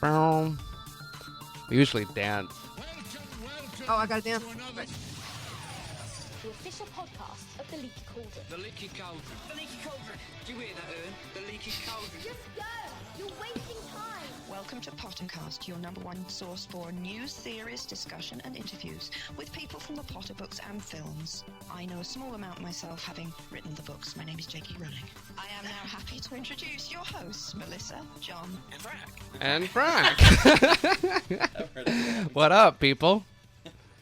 We usually dance. Oh, I gotta dance. The official podcast of the Leaky Cauldron. The Leaky Cauldron. The Leaky Cauldron. Do you hear that, Ern? The Leaky Cauldron. Just go! You're wasting time! Welcome to PotterCast, your number one source for news, theories, discussion and interviews with people from the Potter books and films. I know a small amount myself, having written the books. My name is J.K. Rowling. I am now happy to introduce your hosts, Melissa, John And Frank. What up, people?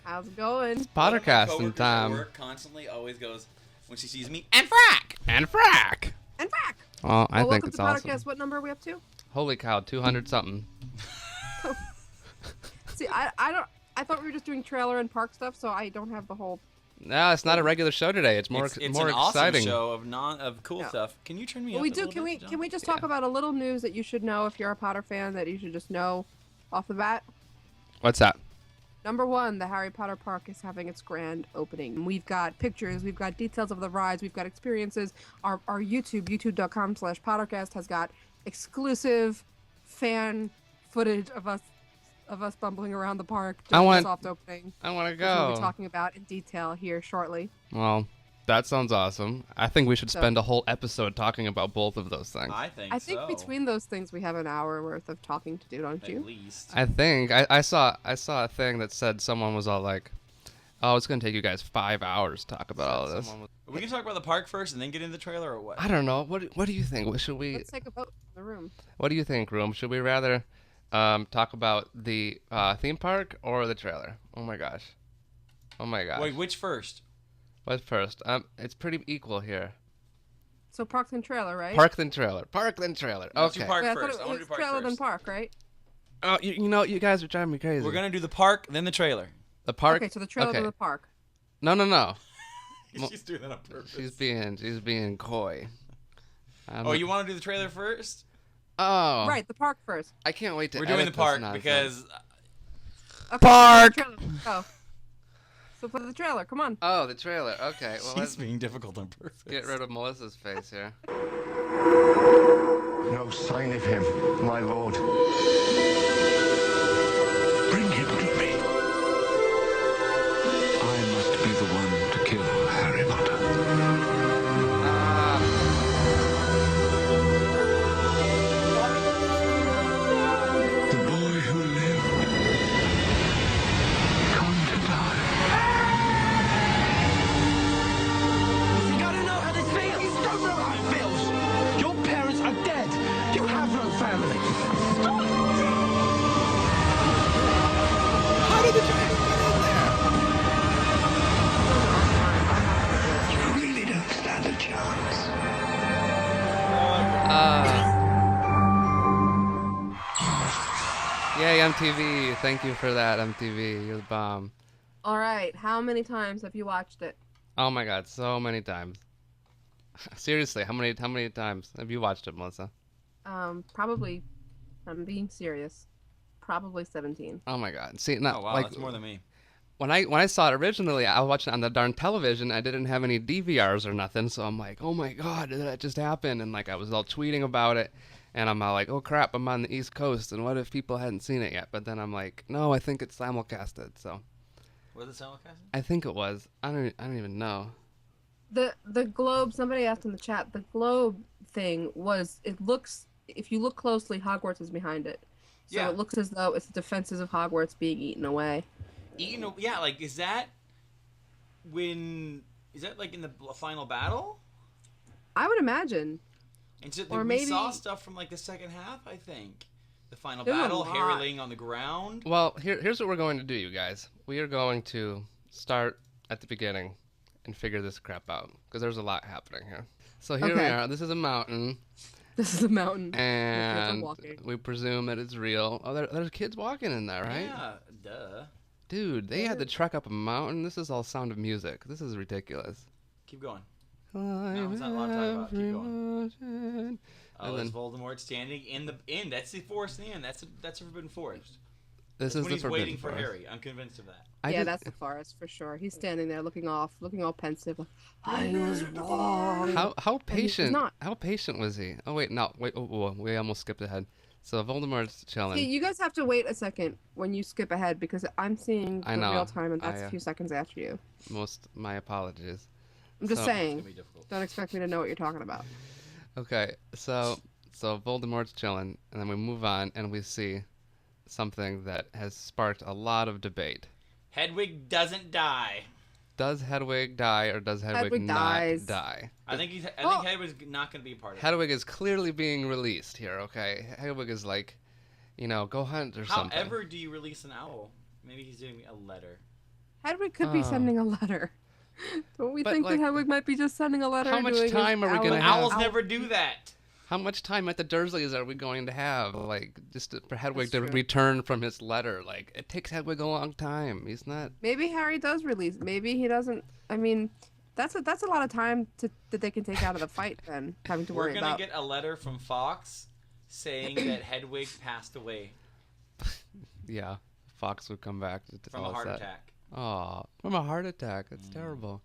How's it going? It's PotterCast One in of my coworkers at time. work constantly always goes, when she sees me, and Frank! And frack! And back! Well, I think welcome it's to awesome. PotterCast. What number are we up to? Holy cow, 200 something. See, I thought we were just doing trailer and park stuff, so I don't have the whole... No, it's not a regular show today. It's more It's more an exciting. awesome show of cool Yeah. stuff. Can you turn me Well, up we a do. little Can we bit, John? can we just talk about a little news that you should know if you're a Potter fan that you should just know off the bat? What's that? Number one, the Harry Potter Park is having its grand opening. We've got pictures, we've got details of the rides, we've got experiences. Our youtube.com/PotterCast has got exclusive fan footage of us bumbling around the park during the soft opening. I want to Which we'll be go. talking about in detail here shortly. Well, that sounds awesome. I think we should So- spend a whole episode talking about both of those things. I think I think so. between those things we have an hour worth of talking to do, don't At you? least. I think I saw a thing that said someone was all like, "Oh, it's gonna take you guys 5 hours to talk about all this." We can talk about the park first and then get into the trailer, or what? I don't know. What do you think? What should we? Let's take a vote in the room. What do you think, Room? Should we rather talk about the theme park or the trailer? Oh my gosh. Wait, which first? What's first? It's pretty equal here. So park then trailer, right? Park then trailer. Park then trailer. Let's do Okay. park Wait, I thought first. I it want was to do park trailer then first. park, right? Oh, you know, you guys are driving me crazy. We're gonna do the park, then the trailer. The park. Okay, so the trailer okay. then the park. No. She's doing that on purpose. She's being coy. Oh, you want to do the trailer first? Oh. Right, the park first. I can't wait to. We're doing the edit this park nonsense. because Okay, Park! so the trailer. Go. So for the trailer, come on. Oh, the trailer. Okay. Well, she's let's being difficult on purpose. get rid of Melissa's face here. No sign of him, my lord. Bring him to me. I must be the one to kill Harry Potter. The boy who lived. Come to die. You gotta know how this feels. You don't know how it feels. Your parents are dead. You have no family. How did the trailer get in there? You really don't stand a chance. Yay, MTV. Thank you for that, MTV. You're the bomb. All right, how many times have you watched it? Oh my god, so many times. Seriously, how many times have you watched it, Melissa? Probably. I'm being serious. Probably 17. Oh my god. See, not Oh wow, like that's more than me. when I saw it originally, I was watching it on the darn television. I didn't have any DVRs or nothing, so I'm like, oh my god, did that just happen? And like I was all tweeting about it, and I'm all like, oh crap, I'm on the East Coast, and what if people hadn't seen it yet? But then I'm like, no, I think it's simulcasted, so Was it simulcast? I think it was. I don't even know. The globe, somebody asked in the chat, the globe thing was, it looks, if you look closely, Hogwarts is behind it. So Yeah. it looks as though it's the defenses of Hogwarts being eaten away. Yeah, like is that like in the final battle? I would imagine. And so Or we maybe- saw stuff from like the second half, I think. The final There's a battle, Harry lot. laying on the ground. Well, here's what we're going to do, you guys. We are going to start at the beginning and figure this crap out because there's a lot happening here. So here we Okay. are. This is a mountain, This is a mountain. and walking. we presume that it's real. Oh, there's kids walking in there, right? Yeah, duh. Dude, they had to trek up a mountain. This is all Sound of Music. This is ridiculous. Keep going. it's not a lot to talk about. Keep going. Oh, And there's then- Voldemort standing in the inn. That's the forest in. That's a Forbidden Forest. This That's is when the he's Forbidden waiting for Forest. Harry. I'm convinced of that. I Yeah, just- that's the forest for sure. He's standing there looking all pensive. Like, I was wrong. How And he's patient? not. How patient was he? Oh wait, no, wait. Oh, we almost skipped ahead. So Voldemort's chilling. See, you guys have to wait a second when you skip ahead because I'm seeing I the know. real time and that's I, a few seconds after you. My apologies. I'm just So- saying. It's gonna be difficult. Don't expect me to know what you're talking about. Okay, so Voldemort's chilling, and then we move on, and we see something that has sparked a lot of debate. Hedwig doesn't die. Does Hedwig die, or does Hedwig, Hedwig not dies. die? I think Well- Hedwig's not going to be a part of it. Hedwig is clearly being released here, okay? Hedwig is like, go hunt or something. However, do you release an owl? Maybe he's doing a letter. Hedwig could be Oh. sending a letter. Don't we But, think like, that Hedwig might be just sending a letter? how much doing his time are we gonna owl- have? Owls owl- never do that. How much time at the Dursleys are we going to have? Like, for Hedwig That's to true. return from his letter? Like, it takes Hedwig a long time. He's not... Maybe Harry does release. Maybe he doesn't. I mean, that's a lot of time that they can take out of the fight. Then having to We're worry going to about. get a letter from Fox saying that Hedwig passed away Yeah, Fox would come back to from tell a heart us that. attack. Oh, from a heart attack. That's terrible.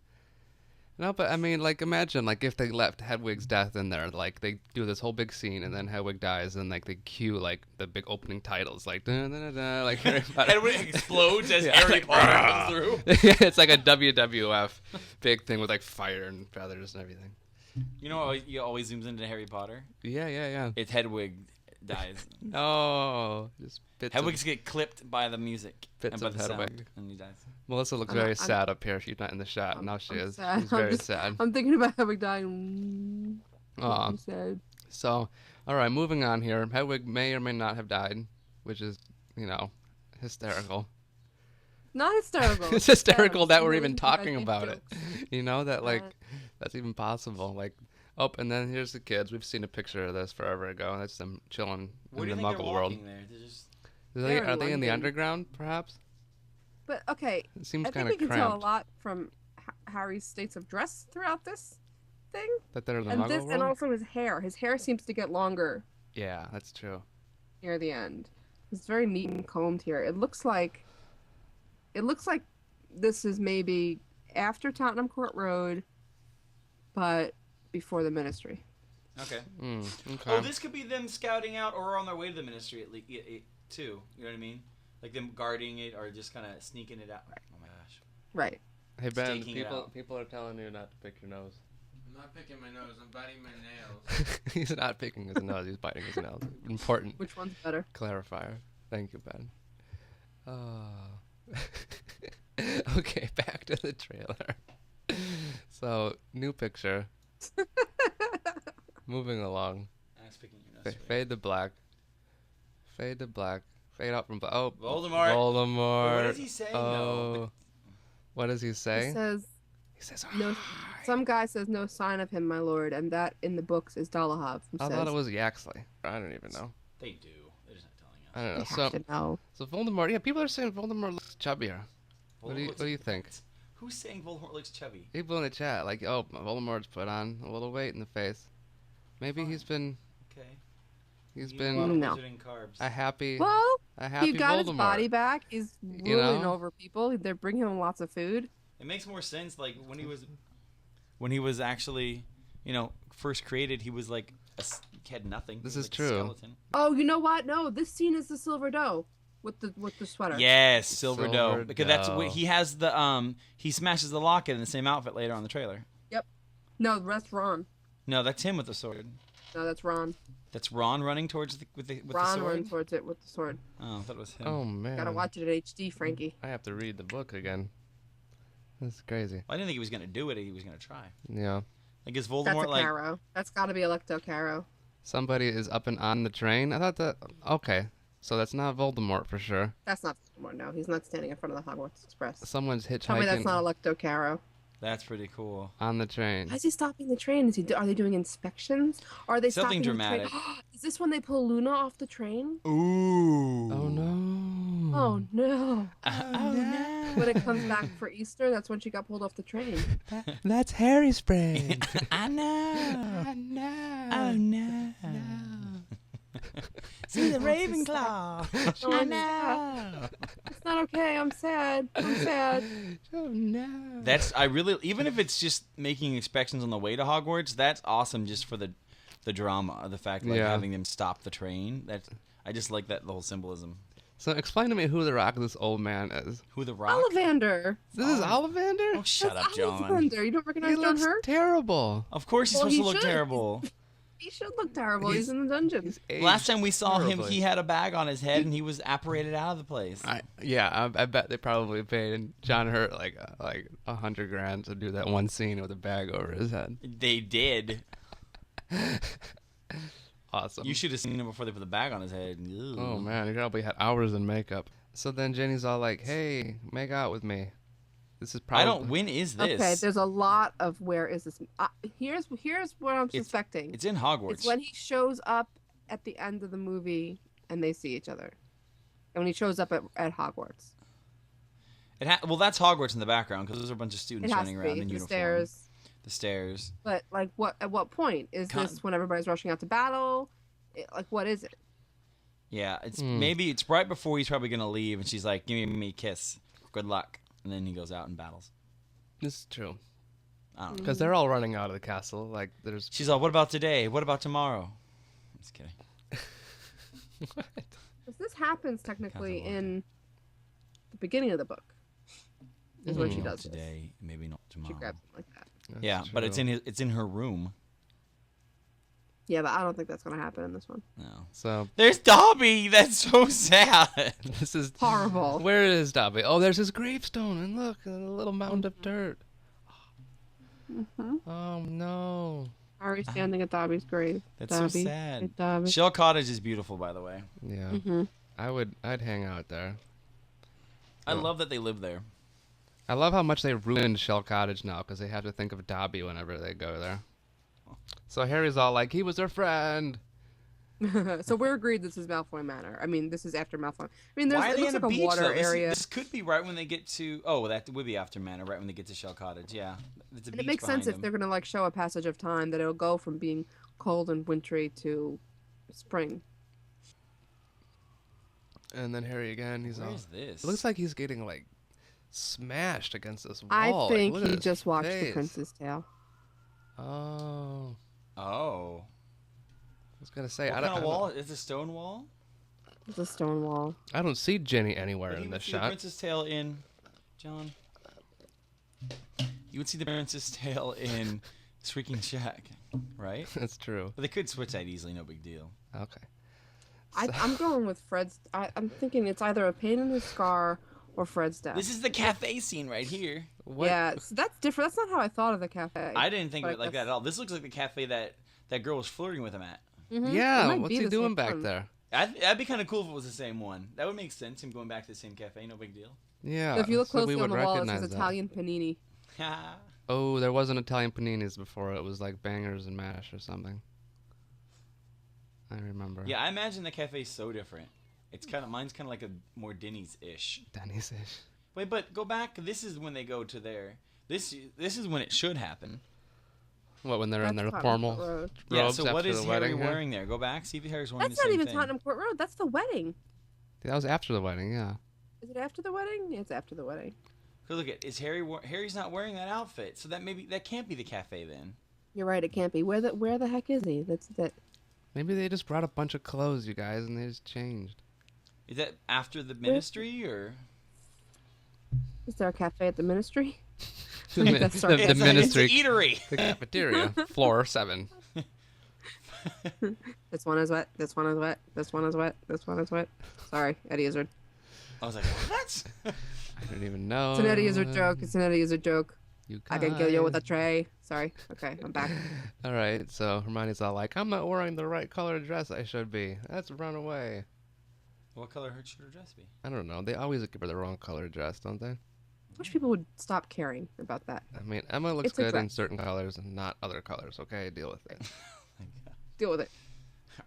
No, but I mean, like, imagine, like, if they left Hedwig's death in there, like, they do this whole big scene, and then Hedwig dies, and, like, they cue, like, the big opening titles, like, da-da-da-da, like, Harry Potter. Hedwig explodes as Yeah, Harry like, Potter comes through. Yeah, it's like a WWF big thing with, like, fire and feathers and everything. You know how he always zooms into Harry Potter? Yeah. It's Hedwig dies. Oh, just bits of, Hedwigs get clipped by the music Bits and by of the sound, Hedwig. and he dies. Melissa looks very sad up here. She's not in the shot. Now she I'm is. sad. She's very I'm just- sad. I'm thinking about Hedwig dying. Aw. I'm sad. So, all right, moving on here. Hedwig may or may not have died, which is, hysterical. Not hysterical. It's hysterical that we're Really even talking bad about it. jokes. That, like, that's even possible. Like, oh, and then here's the kids. We've seen a picture of this forever ago. That's them chilling Where do in you the think they're Muggle world. walking there? They're just... They're Are they in the London. underground, perhaps? But okay, It seems I kind think we of can tell a cramped lot from Harry's states of dress throughout this thing, that they're in the and Muggle this, world. and also his hair. His hair seems to get longer Yeah, that's true. near the end. It's very neat and combed here. It looks like this is maybe after Tottenham Court Road, but before the Ministry. Okay. Okay. Oh, this could be them scouting out or on their way to the Ministry at least, too. You know what I mean? Like them guarding it or just kind of sneaking it out. Oh my gosh. Right. Hey Ben, Staking it out. people are telling you not to pick your nose. I'm not picking my nose. I'm biting my nails. He's not picking his nose. He's biting his nails. Important Which one's better? clarifier. Thank you, Ben. Okay, back to the trailer. So, new picture. Moving along. I was picking your nose. Fade to black. Fade to black. Fade out from black. Oh, Voldemort. Voldemort. What does he say? Oh. No. What does he say? He says He says, no. "Hi." Some guy says no sign of him, my lord, and that in the books is Dolohov. Who I says, thought it was Yaxley. I don't even know. They do. They're just not telling us. I don't know. "You have to know." So Voldemort. Yeah, people are saying Voldemort looks chubbier. What do you think? Who's saying Voldemort looks chubby? People in the chat like, oh, Voldemort's put on a little weight in the face. Maybe he's been Okay. he's You been eat a lot of No. wizarding carbs. a happy Well, happy he got Voldemort. his body back. He's You ruling know? over people. They're bringing him lots of food. It makes more sense. Like when he was actually, first created, he was like he had nothing. This He was is like a true. skeleton. Oh, you know what? No, this scene is the Silver Doe with the sweater. Yes, Silver Doe. Silver Because that's Doe. what he has he smashes the locket in the same outfit later on the trailer. No, that's Ron. No, that's him with the sword. No, that's Ron. That's Ron running towards with the Ron sword. runs towards it with the sword. Oh, I thought it was him. Oh man. Gotta watch it at HD, Frankie. I have to read the book again. That's crazy. Well, I didn't think he was gonna do it. He was gonna try. Yeah. Like is That's Voldemort a like? Caro. That's gotta be Electo Caro. Somebody is up and on the train. I thought that. Okay, so that's not Voldemort for sure. That's not Voldemort. No, he's not standing in front of the Hogwarts Express. Someone's Tell me that's hitchhiking not Electo Caro. That's pretty cool. on the train. Why is he stopping the train? Are they doing inspections? Are they Something stopping dramatic. The train? Is this when they pull Luna off the train? Ooh. Oh no. Oh no! Oh no. When it comes back for Easter, that's when she got pulled off the train. That's Harry's brain. I know. I know. Oh no. See the Ravenclaw. Oh, I know. It's not okay. I'm sad. I'm sad. Oh no. That's I really even if it's just making inspections on the way to Hogwarts, that's awesome just for the the drama, the fact like having them stop the train. I just like that the whole symbolism. So explain to me who the Rock this old man is. Who the Rock? Ollivander. This is Ollivander? Oh, shut That's up, John. Ollivander. You don't recognize He John looks Hurt? terrible. Of course he's Well, supposed he to look should. terrible. He should look terrible. He's in the dungeon. Last time we saw him, terribly. he had a bag on his head and he was apparated out of the place. I bet they probably paid John Hurt like $100,000 to do that one scene with a bag over his head. They did. Awesome. You should have seen him before they put the bag on his head. Ugh. Oh man, he probably had hours in makeup. So then Jenny's all like, "Hey, make out with me." This is probably. I don't. When is this? Okay, there's a lot of where is this? Here's what I'm suspecting. It's in Hogwarts. It's when he shows up at the end of the movie and they see each other, and when he shows up at Hogwarts. Well, that's Hogwarts in the background because there's a bunch of students It has running to around be in the uniform. stairs. The stairs. But like, at what point is this? When everybody's rushing out to battle? Like, what is it? Yeah, maybe it's right before he's probably gonna leave, and she's like, "Give me a kiss. Good luck." And then he goes out and battles. This is true. I don't know. Because they're all running out of the castle. Like there's. She's all, "What about today? What about tomorrow?" I'm just kidding. What? 'Cause this happens technically in the beginning of the book. Is when she does today, maybe not this. tomorrow. She grabs it like that. That's Yeah, but true. it's in her room. Yeah, but I don't think that's gonna happen in this one. No. So There's Dobby. That's so sad. this is Horrible. Where is Dobby? Oh, there's his gravestone, and look, a little mound of dirt. Oh no. Harry standing at Dobby's grave. That's Dobby, so sad. hey, Dobby. Shell Cottage is beautiful, by the way. Yeah. I'd hang out there. I love that they live there. I love how much they ruined Shell Cottage now because they have to think of Dobby whenever they go there. So Harry's all like, he was her friend. So we're agreed this is Malfoy Manor. I mean, this is after Malfoy. I mean, there's Why are it they looks in like a a beach, water though? area. This could be right when they get to... Oh, that would be after Manor, right when they get to Shell Cottage. Yeah. It's a And beach it makes sense behind if they're gonna like show a passage of time that it'll go from being cold and wintry to spring. And then Harry again, he's all... Where's this? It looks like he's getting like smashed against this I wall. think Like, look at he his just watched The face. Prince's Tale. Oh. Oh. I was gonna say, What kind of wall? Is it a stone wall? It's a stone wall. I don't see Jenny anywhere But you in would this see the shot. Princess Tale in... John? You would see the Princess Tale in Shrieking Shack, right? That's true. But they could switch that easily, no big deal. Okay. I'm going with Fred's. I'm thinking it's either a pain in the scar or Fred's death. This is the cafe scene right here. What? Yeah, so that's different. That's not how I thought of the cafe. I didn't think of But it like that that's- at all. This looks like the cafe that girl was flirting with him at. Mhm. It Yeah, might what's be he the doing same back one. there? That'd be kind of cool if it was the same one. That would make sense. Him going back to the same cafe, no big deal. Yeah. So if you look so we closely on would the wall, it recognize says that. Italian panini. Oh, there wasn't Italian paninis before. It was like bangers and mash or something. I remember. Yeah, I imagine the cafe's so different. It's kind of mine's kind of like a more Denny's-ish. Denny's-ish. Wait, but go back. This is when they go to their. This is when it should happen. What, when they're in That's their Tottenham formal Court Road. Yeah. robes So after what is the Harry wedding? here? wearing there? Go back. See if Harry's wearing That's the not same even thing. Tottenham Court Road. That's the wedding. That was after the wedding, yeah. Is it after the wedding? Yeah, it's after the wedding. Cause look at Harry's not wearing that outfit, so that can't be the cafe then. You're right. It can't be. Where the heck is he? That's that. Maybe they just brought a bunch of clothes, you guys, and they just changed. Is that after the ministry or? Is there a cafe at the ministry? The, Like mi- that's the, right. the It's ministry, an eatery. the cafeteria, floor 7. This one is wet. This one is wet. This one is wet. This one is wet. Sorry, Eddie Izzard. I was like, what? I don't even know. It's an Eddie Izzard joke. It's an Eddie Izzard joke. You I can kill you with a guys. tray. Sorry. Okay, I'm back. All right, so Hermione's all like, I'm not wearing the right color dress I should be. Let's run away. What color should her dress be? I don't know. They always give her the wrong color dress, don't they? I wish people would stop caring about that. I mean, Emma looks It's a good in dress. certain colors and not other colors, okay? Deal with it. Deal with it.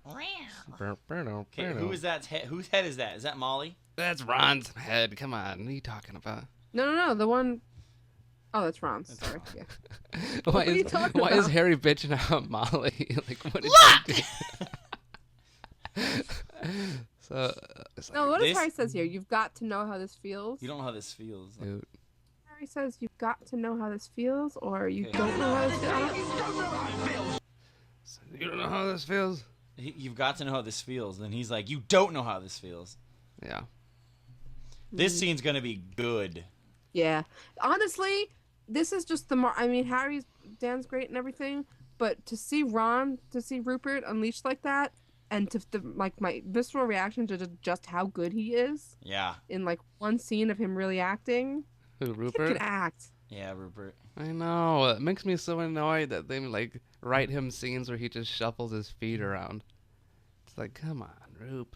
Okay, who is that? Whose head is that? Is that Molly? That's Ron's head. Come on. What are you talking about? No. The one Oh, that's Ron's. Sorry. Yeah. Why are you is talking why is about? Harry bitching out Molly? Like, what did you do? So, it's like, No, what does This- Harry says here? You've got to know how this feels. You don't know how this feels. dude, Harry says you've got to know how this feels, or you Okay. don't know how this feels. I don't- You don't know how this feels? You've got to know how this feels. And he's like, you don't know how this feels. Yeah. This scene's going to be good. Yeah. Honestly, this is just I mean, Dan's great and everything, but to see Rupert unleashed like that, and like my visceral reaction to just how good he is. Yeah. In like one scene of him really acting. Who, Kid Rupert? can act. Yeah, Rupert. I know. It makes me so annoyed that they like write him scenes where he just shuffles his feet around. It's like, come on, Roop.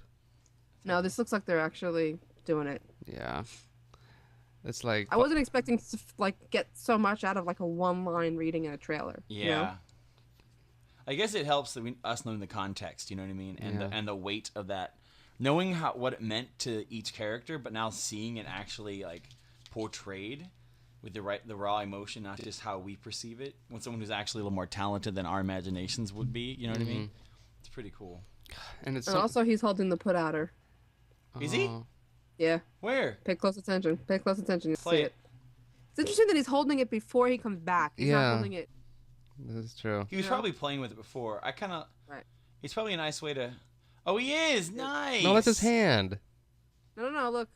No, this looks like they're actually doing it. Yeah. It's like I wasn't expecting to like get so much out of like a one-line reading in a trailer. Yeah. You know? I guess it helps that us knowing the context, you know what I mean, and Yeah. the weight of that, knowing what it meant to each character, but now seeing it actually like portrayed with the raw emotion, not just how we perceive it. When someone who's actually a little more talented than our imaginations would be, you know what I mean? It's pretty cool. And also he's holding the put-outer. Is he? Yeah. Where? Pay close attention. Pay close attention. You'll Play see it. It's interesting that he's holding it before he comes back. He's not holding it. This is true. He was probably playing with it before. I kind of. Right. It's probably a nice way to. Oh, he is nice. No, that's his hand. No. Look.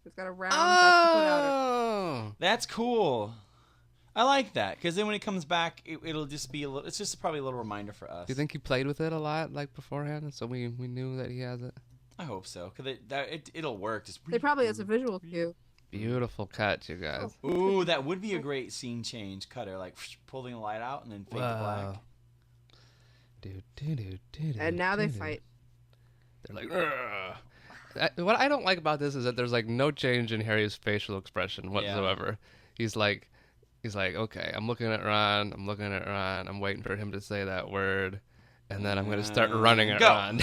It's got a round. Oh. That's cool. I like that because then when it comes back, it'll just be a little. It's just probably a little reminder for us. Do you think he played with it a lot, like beforehand, so we knew that he has it? I hope so, because it'll work. Just They probably as a visual cue. Beautiful cut, you guys. Ooh, that would be a great scene change cutter, like pulling the light out and then fade to black. And now they fight. They're like, "Ugh." What I don't like about this is that there's like no change in Harry's facial expression whatsoever. He's like, okay, I'm looking at Ron, I'm waiting for him to say that word, and then I'm gonna start running at Ron,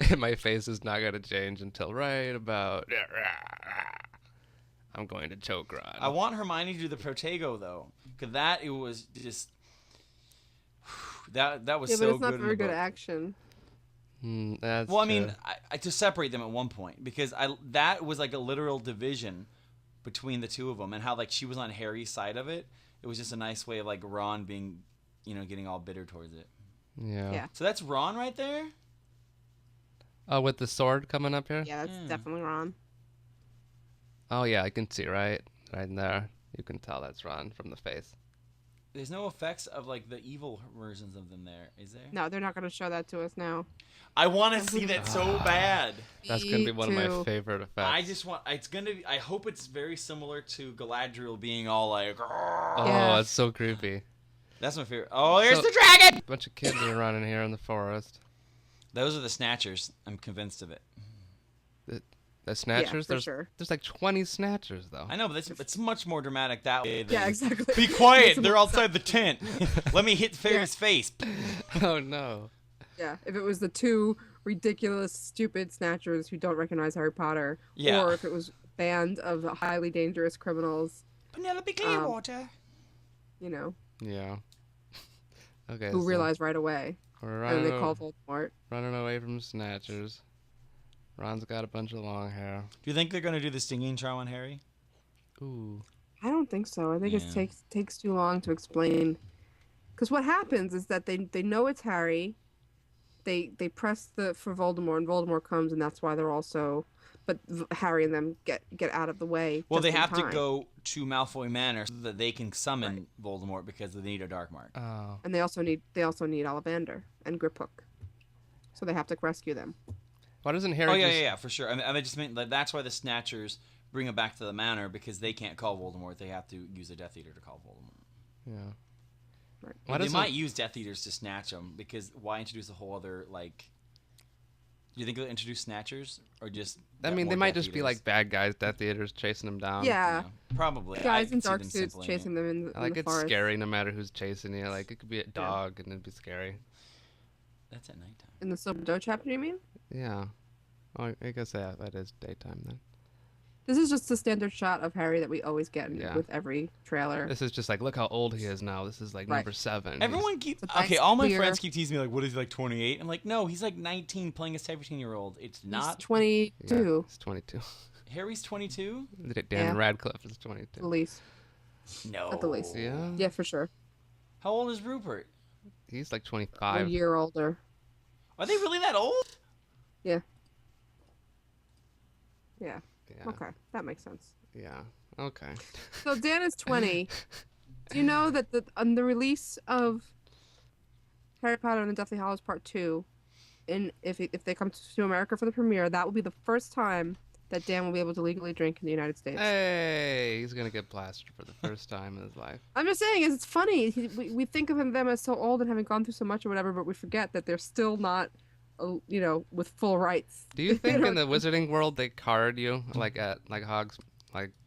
and my face is not gonna change until right about. I'm going to choke Ron. I want Hermione to do the Protego though, because it was just that was so good. Yeah, but it's not in very the good book. action. That's well, I true. mean, I to separate them at one point because that was like a literal division between the two of them, and how like she was on Harry's side of it. It was just a nice way of like Ron being, getting all bitter towards it. Yeah. So that's Ron right there. Oh, with the sword coming up here? Yeah, that's definitely Ron. Oh, yeah, I can see right in there. You can tell that's Ron from the face. There's no effects of like the evil versions of them there, is there? No, they're not going to show that to us now. I want to see that so bad. That's going to be one of my favorite effects. I just want. It's going to be. I hope it's very similar to Galadriel being all like. Oh, it's so creepy. That's my favorite. Oh, there's the dragon! A bunch of kids are running here in the forest. Those are the Snatchers. I'm convinced of it. The Snatchers? Yeah, for sure. There's like 20 Snatchers, though. I know, but it's much more dramatic that way. Than, Yeah, exactly. Be quiet! They're outside the tent. Let me hit Fairy's face. Oh, no. Yeah, if it was the two ridiculous, stupid snatchers who don't recognize Harry Potter, Yeah. or if it was a band of highly dangerous criminals, Penelope Clearwater. Yeah. Okay. who realize right away, we're and they call Voldemort. running away from Snatchers. Ron's got a bunch of long hair. Do you think they're going to do the stinging charm on Harry? Ooh. I don't think so. I think it takes too long to explain. Because what happens is that they know it's Harry. They press for Voldemort, and Voldemort comes, and that's why they're also. But Harry and them get out of the way. Well, just they in have to time. go to Malfoy Manor so that they can summon Voldemort because they need a dark mark. Oh. And they also need Ollivander and Griphook, so they have to rescue them. Why doesn't Harry? Oh yeah, for sure. I just meant like, that's why the Snatchers bring him back to the manor because they can't call Voldemort. They have to use a Death Eater to call Voldemort. Yeah. Right. Well, they might use Death Eaters to snatch them because why introduce a whole other like? Do you think they'll introduce Snatchers or just? I mean, they might just be like bad guys, Death Eaters chasing them down. Yeah. Probably. Guys in dark suits chasing them in Like the it's forest. scary no matter who's chasing you. Like it could be a dog and it'd be scary. That's at nighttime. In the Silver Doe chapter, you mean? Yeah. Oh, I guess that is daytime then. This is just the standard shot of Harry that we always get Yeah. with every trailer. This is just like, look how old he is now. This is like Right. number 7. Everyone keeps It's a nice all my clear- friends keep teasing me like, what is he like 28? I'm like, no, he's like 19 playing a 17-year-old. It's He's not. 22, He's 22. Harry's 22. Dan Yeah. Radcliffe is at 22. least. No. At the least. Yeah. Yeah, for sure. How old is Rupert? He's like A 25. year older. Are they really that old? Yeah. Yeah. Yeah. Okay, that makes sense. Yeah. Okay. So Dan is 20. Do you know that on the release of Harry Potter and the Deathly Hallows Part 2, if they come to America for the premiere, that will be the first time that Dan will be able to legally drink in the United States. Hey, he's gonna get blasted for the first time in his life. I'm just saying, it's funny. We think of them as so old and having gone through so much or whatever, but we forget that they're still not, with full rights. Do you think in the wizarding world they card you like at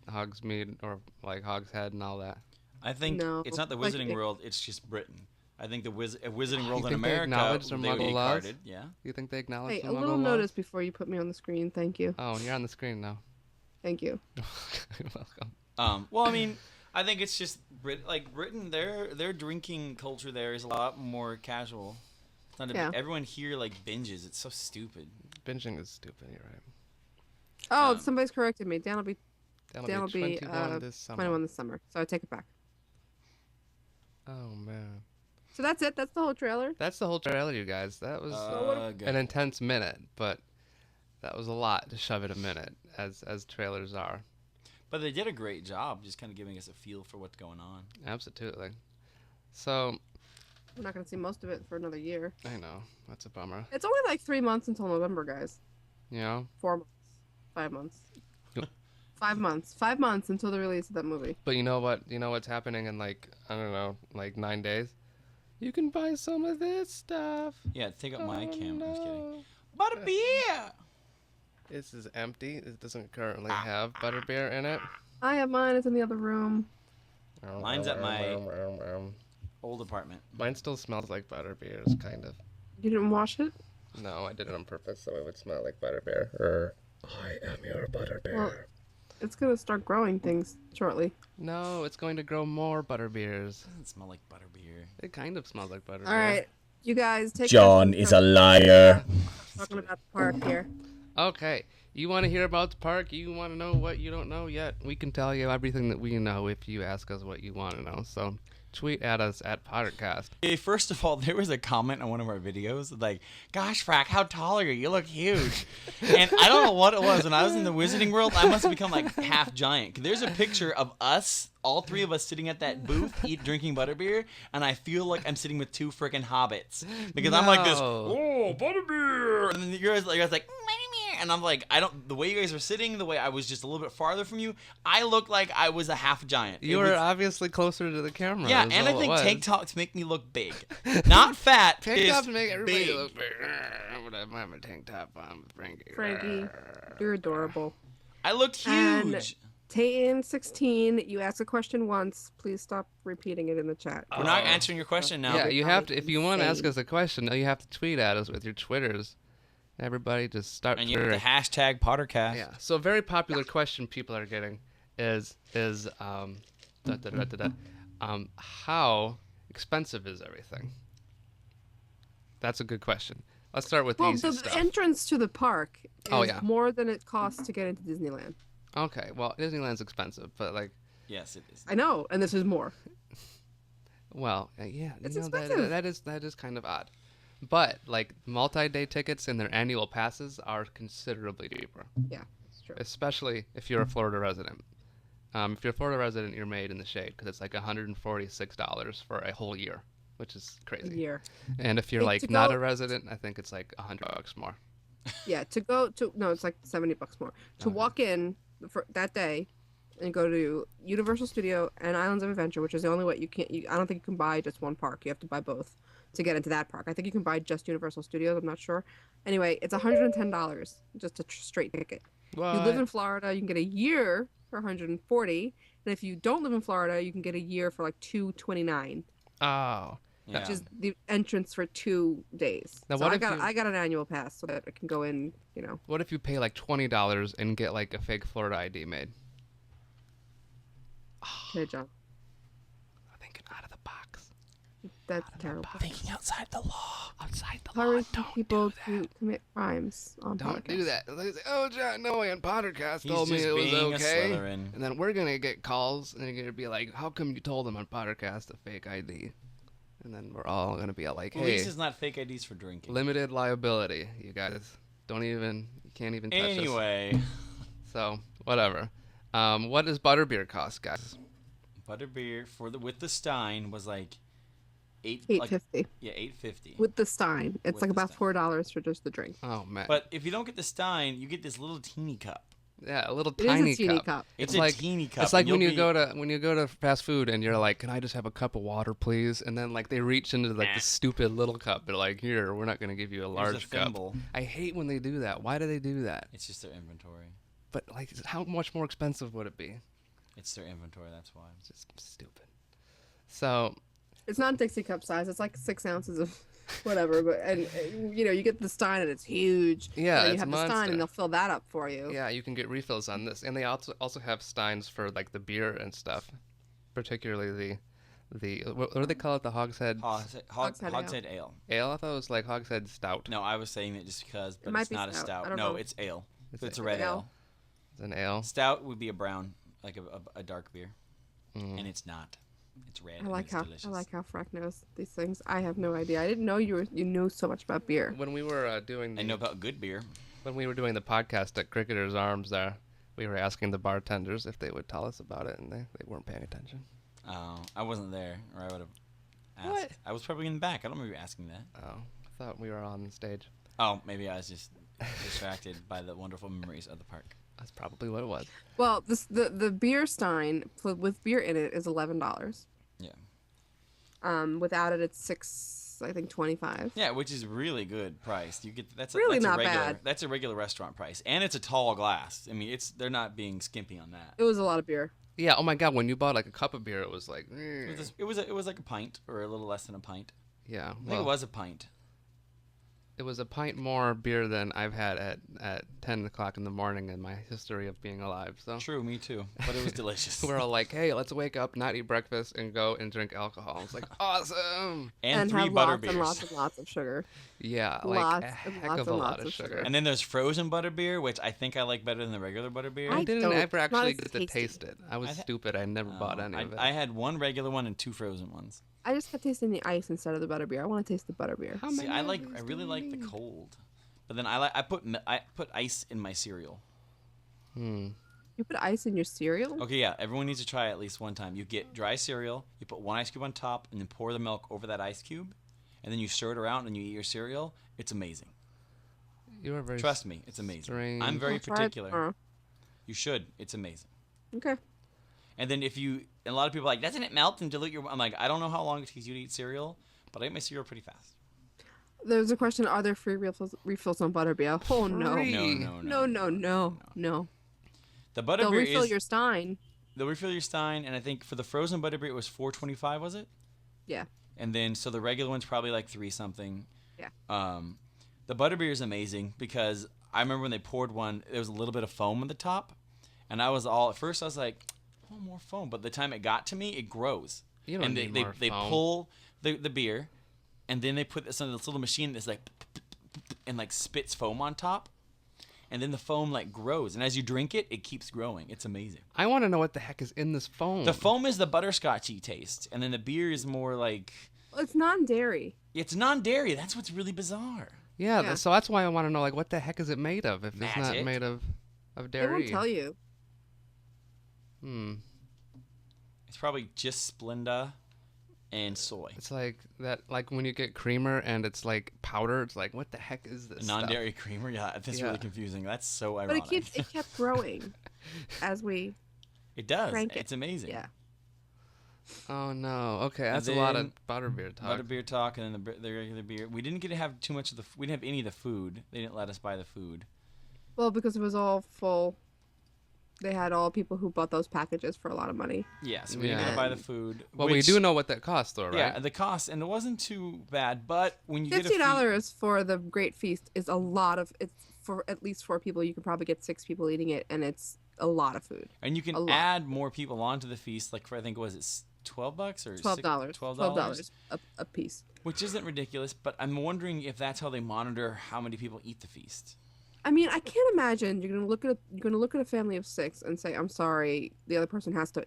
Hogsmeade or like Hogshead and all that? I think No, it's not the like Wizarding World. It's just Britain. I think the Wizarding World You in think they America, acknowledge their they would Muggle get laws? carded. Yeah. You think they acknowledge Hey, the a Muggle little laws? notice before you put me on the screen. Thank you. Oh, and you're on the screen now. Thank you. You're welcome. Well, I mean, I think it's just Britain. Their drinking culture there is a lot more casual. It's not Yeah. everyone here like binges. It's so stupid. Binging is stupid. You're right. Oh, somebody's corrected me. Dan will be That'll be 21 this summer. 21 this summer. So I take it back. Oh man. So that's it. That's the whole trailer. That's the whole trailer, you guys. That was an intense minute, but that was a lot to shove in a minute, as trailers are. But they did a great job, just kind of giving us a feel for what's going on. Absolutely. So. We're not going to see most of it for another year. I know. That's a bummer. It's only like 3 months until November, guys. Yeah. 4 months. 5 months. 5 months. 5 months until the release of that movie. But you know what? You know what's happening in like, I don't know, like 9 days? You can buy some of this stuff. Yeah, take up my cam. I'm just kidding. Butterbeer! This is empty. It doesn't currently have butterbeer in it. I have mine. It's in the other room. Mine's at my old apartment. Mine still smells like butterbeers, kind of. You didn't wash it? No, I did it on purpose so it would smell like butterbeer. I am your butterbeer. Well, it's going to start growing things shortly. No, it's going to grow more butterbeers. It doesn't smell like butterbeer. It kind of smells like butterbeer. All right. You guys take John is a liar. Talking about the park here. Okay. You want to hear about the park? You want to know what you don't know yet? We can tell you everything that we know if you ask us what you want to know. So tweet at us at PotterCast. Hey, first of all, there was a comment on one of our videos like, "Gosh, Frack, how tall are you? You look huge." And I don't know what it was. When I was in the Wizarding World, I must have become like half giant. There's a picture of us, all three of us sitting at that booth, drinking butterbeer, and I feel like I'm sitting with two freaking hobbits because I'm like this, oh, butterbeer, and then you guys like, butterbeer, and I'm like, the way you guys are sitting, the way I was just a little bit farther from you, I looked like I was a half giant. You were obviously closer to the camera. Yeah, and I think tank tops make me look big, not fat. Tank tops make everybody big. look big. I have a tank top on, Frankie. Frankie, you're adorable. I looked huge. And Tayton16, you ask a question once. Please stop repeating it in the chat. We're not answering your question now. Yeah, you have to. If you want to ask us a question, you have to tweet at us with your Twitters. Everybody just start. And you have the hashtag PotterCast. Yeah. So a very popular question people are getting is how expensive is everything? That's a good question. Let's start with Well, easy the stuff. entrance to the park is yeah. more than it costs to get into Disneyland. Okay, well, Disneyland's expensive, but like. Yes, it is. I know, and this is more. Well, yeah, It's you know, expensive. that is kind of odd. But like multi-day tickets and their annual passes are considerably cheaper. Yeah, that's true. Especially if you're a Florida resident. If you're a Florida resident, you're made in the shade because it's like $146 for a whole year, which is crazy. A year. And if you're like not a resident, I think it's like $100 more. Yeah, it's like $70 more to walk in for that day and go to Universal Studio and Islands of Adventure, which is the only way I don't think you can buy just one park. You have to buy both to get into that park. I think you can buy just Universal Studios. I'm not sure. Anyway, it's $110 just a straight ticket. What? If you live in Florida, you can get a year for $140, and if you don't live in Florida, you can get a year for like $229. Oh. Yeah. Which is the entrance for 2 days. Now, so what I got an annual pass so that I can go in, What if you pay like $20 and get like a fake Florida ID made? Okay, John. Thinking out of the box. That's terrible. Thinking outside the law. Outside the law. Encouraging people to commit crimes on Don't podcasts. do that. They say, oh, John, no way on PotterCast He's told me just it was being a okay. Slytherin. And then we're going to get calls, and they're going to be like, how come you told them on PotterCast a fake ID? and then we're all gonna be like, At hey, least it's not fake IDs for drinking. limited liability. You guys you can't even touch us. Anyway. So whatever. What does butterbeer cost, guys? Butterbeer with the Stein was like $8.50. Yeah, $8.50 with the Stein. It's With like the about $4 for just the drink. Oh man. But if you don't get the Stein, you get this little teeny cup. Yeah, a little It is a tiny teeny cup. cup. It's like a teeny cup. It's like and when you you'll go to fast food and you're like, "Can I just have a cup of water, please?" And then like they reach into like the stupid little cup. They're like, "Here, we're not going to give you a large cup." thimble. I hate when they do that. Why do they do that? It's just their inventory. But like, how much more expensive would it be? It's their inventory. That's why. It's just stupid. So, It's not Dixie cup size. It's like 6 ounces of whatever. But you get the Stein and it's huge. Yeah, And then you it's have the monster. Stein and they'll fill that up for you. yeah, you can get refills on this, and they also have steins for like the beer and stuff, particularly the what do they call it? The hogshead Hogshead ale. ale. I thought it was like hogshead stout. No, I was saying it just because, but might it's be not a stout. I stout. don't No, know. it's ale. It's It's a- a red ale. ale. It's an ale. Stout would be a brown, like a dark beer, and it's not. It's red. I like and it's how delicious. Frank knows these things. I have no idea. I didn't know you knew so much about beer. When we were doing I know about good beer. when we were doing the podcast at Cricketers Arms, there we were asking the bartenders if they would tell us about it, and they weren't paying attention. I wasn't there, or I would have asked. What? I was probably in the back. I don't remember you asking that. Oh, I thought we were on stage. Oh, maybe I was just distracted by the wonderful memories of the park. That's probably what it was. Well, the beer Stein with beer in it is $11. Yeah. Without it, it's $6.25. Yeah, which is really good price. You get that's Really that's not a regular, bad. That's a regular restaurant price, and it's a tall glass. I mean, they're not being skimpy on that. It was a lot of beer. Yeah. Oh my God. When you bought like a cup of beer, it was like. It was like a pint or a little less than a pint. Yeah. I think Well, it was a pint. it was a pint more beer than I've had at 10 o'clock in the morning in my history of being alive. So True, me too. But it was delicious. we're all like, hey, let's wake up, not eat breakfast, and go and drink alcohol. It's like awesome. and 3 have butter lots beers. and lots and lots of sugar. Yeah, like Lots a and heck lots of a and lot lots of of sugar. sugar. And then there's frozen butter beer, which I think I like better than the regular butter beer. I didn't don't. ever It's not actually as get to tasty. taste it. I was I th- stupid. I never bought any of it. I had 1 regular one and 2 frozen ones. I just kept tasting the ice instead of the butter beer. I want to taste the butter beer. How See, many of I these really do like we the need? cold, but then I put ice in my cereal. You put ice in your cereal? Okay, yeah, everyone needs to try it at least one time. You get dry cereal, you put 1 ice cube on top, and then pour the milk over that ice cube, and then you stir it around and you eat your cereal. It's amazing. You are very Trust me, it's amazing. strange. I'm very I'll try it particular. tomorrow. You should. It's amazing. Okay. And then a lot of people are like, doesn't it melt and dilute your? I'm like, I don't know how long it takes you to eat cereal, but I eat my cereal pretty fast. There's a question: are there free refills on butterbeer? Oh no. Free? No. The They'll butterbeer refill is your Stein. they'll refill your Stein, and I think for the frozen butterbeer it was $4.25, was it? Yeah. And then so the regular one's probably like 3 something. Yeah. The butterbeer is amazing because I remember when they poured one, there was a little bit of foam on the top, and at first I was like, oh, more foam, but the time it got to me, it grows. You don't and need they more they foam. pull the beer, and then they put this on this little machine that's like and like spits foam on top, and then the foam like grows, and as you drink it, it keeps growing. It's amazing. I want to know what the heck is in this foam. The foam is the butterscotchy taste, and then the beer is more like It's non-dairy. it's non-dairy. That's what's really bizarre. Yeah, Yeah. so that's why I want to know, like, what the heck is it made of if it's not Magic. made of They dairy? won't tell you. It's probably just Splenda and soy. It's like that, like when you get creamer and it's like powder. It's like, what the heck is this? Non-dairy creamer. Yeah, that's Yeah. really confusing. That's so But ironic. it kept growing as we. It does. Crank it. It's amazing. Yeah. Stuff? Oh no. Okay, And that's a lot of then butterbeer talk. Butterbeer talk, and then the regular beer. We didn't get to have too much of we didn't have any of the food. They didn't let us buy the food. Well, because it was all full. They had all people who bought those packages for a lot of money. Yeah, so we didn't get to Yeah. buy the food. Well, we which- do know what that costs, though, right? Yeah, the cost, and it wasn't too bad. But when you get a $50 for the Great Feast is a lot of. It's for at least 4 people. You can probably get 6 people eating it, and it's a lot of food. and you can a lot. add more people onto the feast. Like for I think it was $12 or $12. $12 a piece. which isn't ridiculous. But I'm wondering if that's how they monitor how many people eat the feast. I mean, I can't imagine you're gonna look at a family of 6 and say, "I'm sorry, the other person has to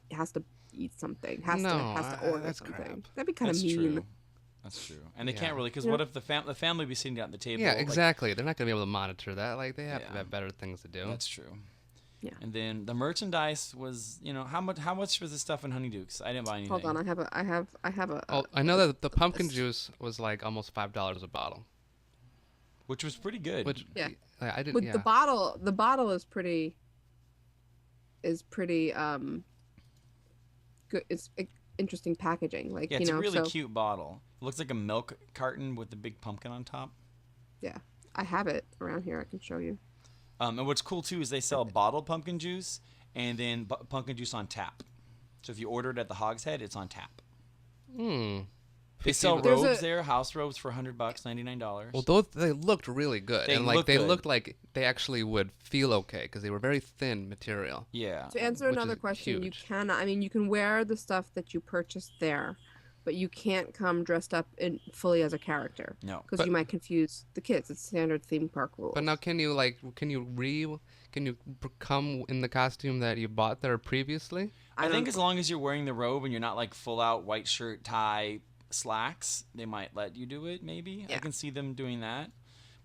eat something, has No, to order that's something." crap. That'd be kind of That's mean. true. That's true. And they can't really, because what if the family be sitting down at the table? Yeah, exactly. They're not going to be able to monitor that. Like, they have to have better things to do. That's true. Yeah. And then the merchandise was, how much was the stuff in Honeydukes? I didn't buy anything. Hold on, I have a. Oh, I know that the pumpkin juice was like almost $5 a bottle, which was pretty good. Which I didn't. With the bottle is pretty. Good. It's interesting packaging. Like it's a really cute bottle. It looks like a milk carton with the big pumpkin on top. Yeah, I have it around here. I can show you. And what's cool too is they sell bottled pumpkin juice and then pumpkin juice on tap. So if you order it at the Hogshead, it's on tap. They sell robes there, house robes for $100, $99. Well, they looked really good, they looked like they actually would feel okay because they were very thin material. Yeah. To answer another question, you cannot. I mean, you can wear the stuff that you purchased there, but you can't come dressed up fully as a character. No, because you might confuse the kids. It's standard theme park rules. But now, can you come in the costume that you bought there previously? I think as long as you're wearing the robe and you're not like full out white shirt, tie, slacks, they might let you do it. Maybe I can see them doing that.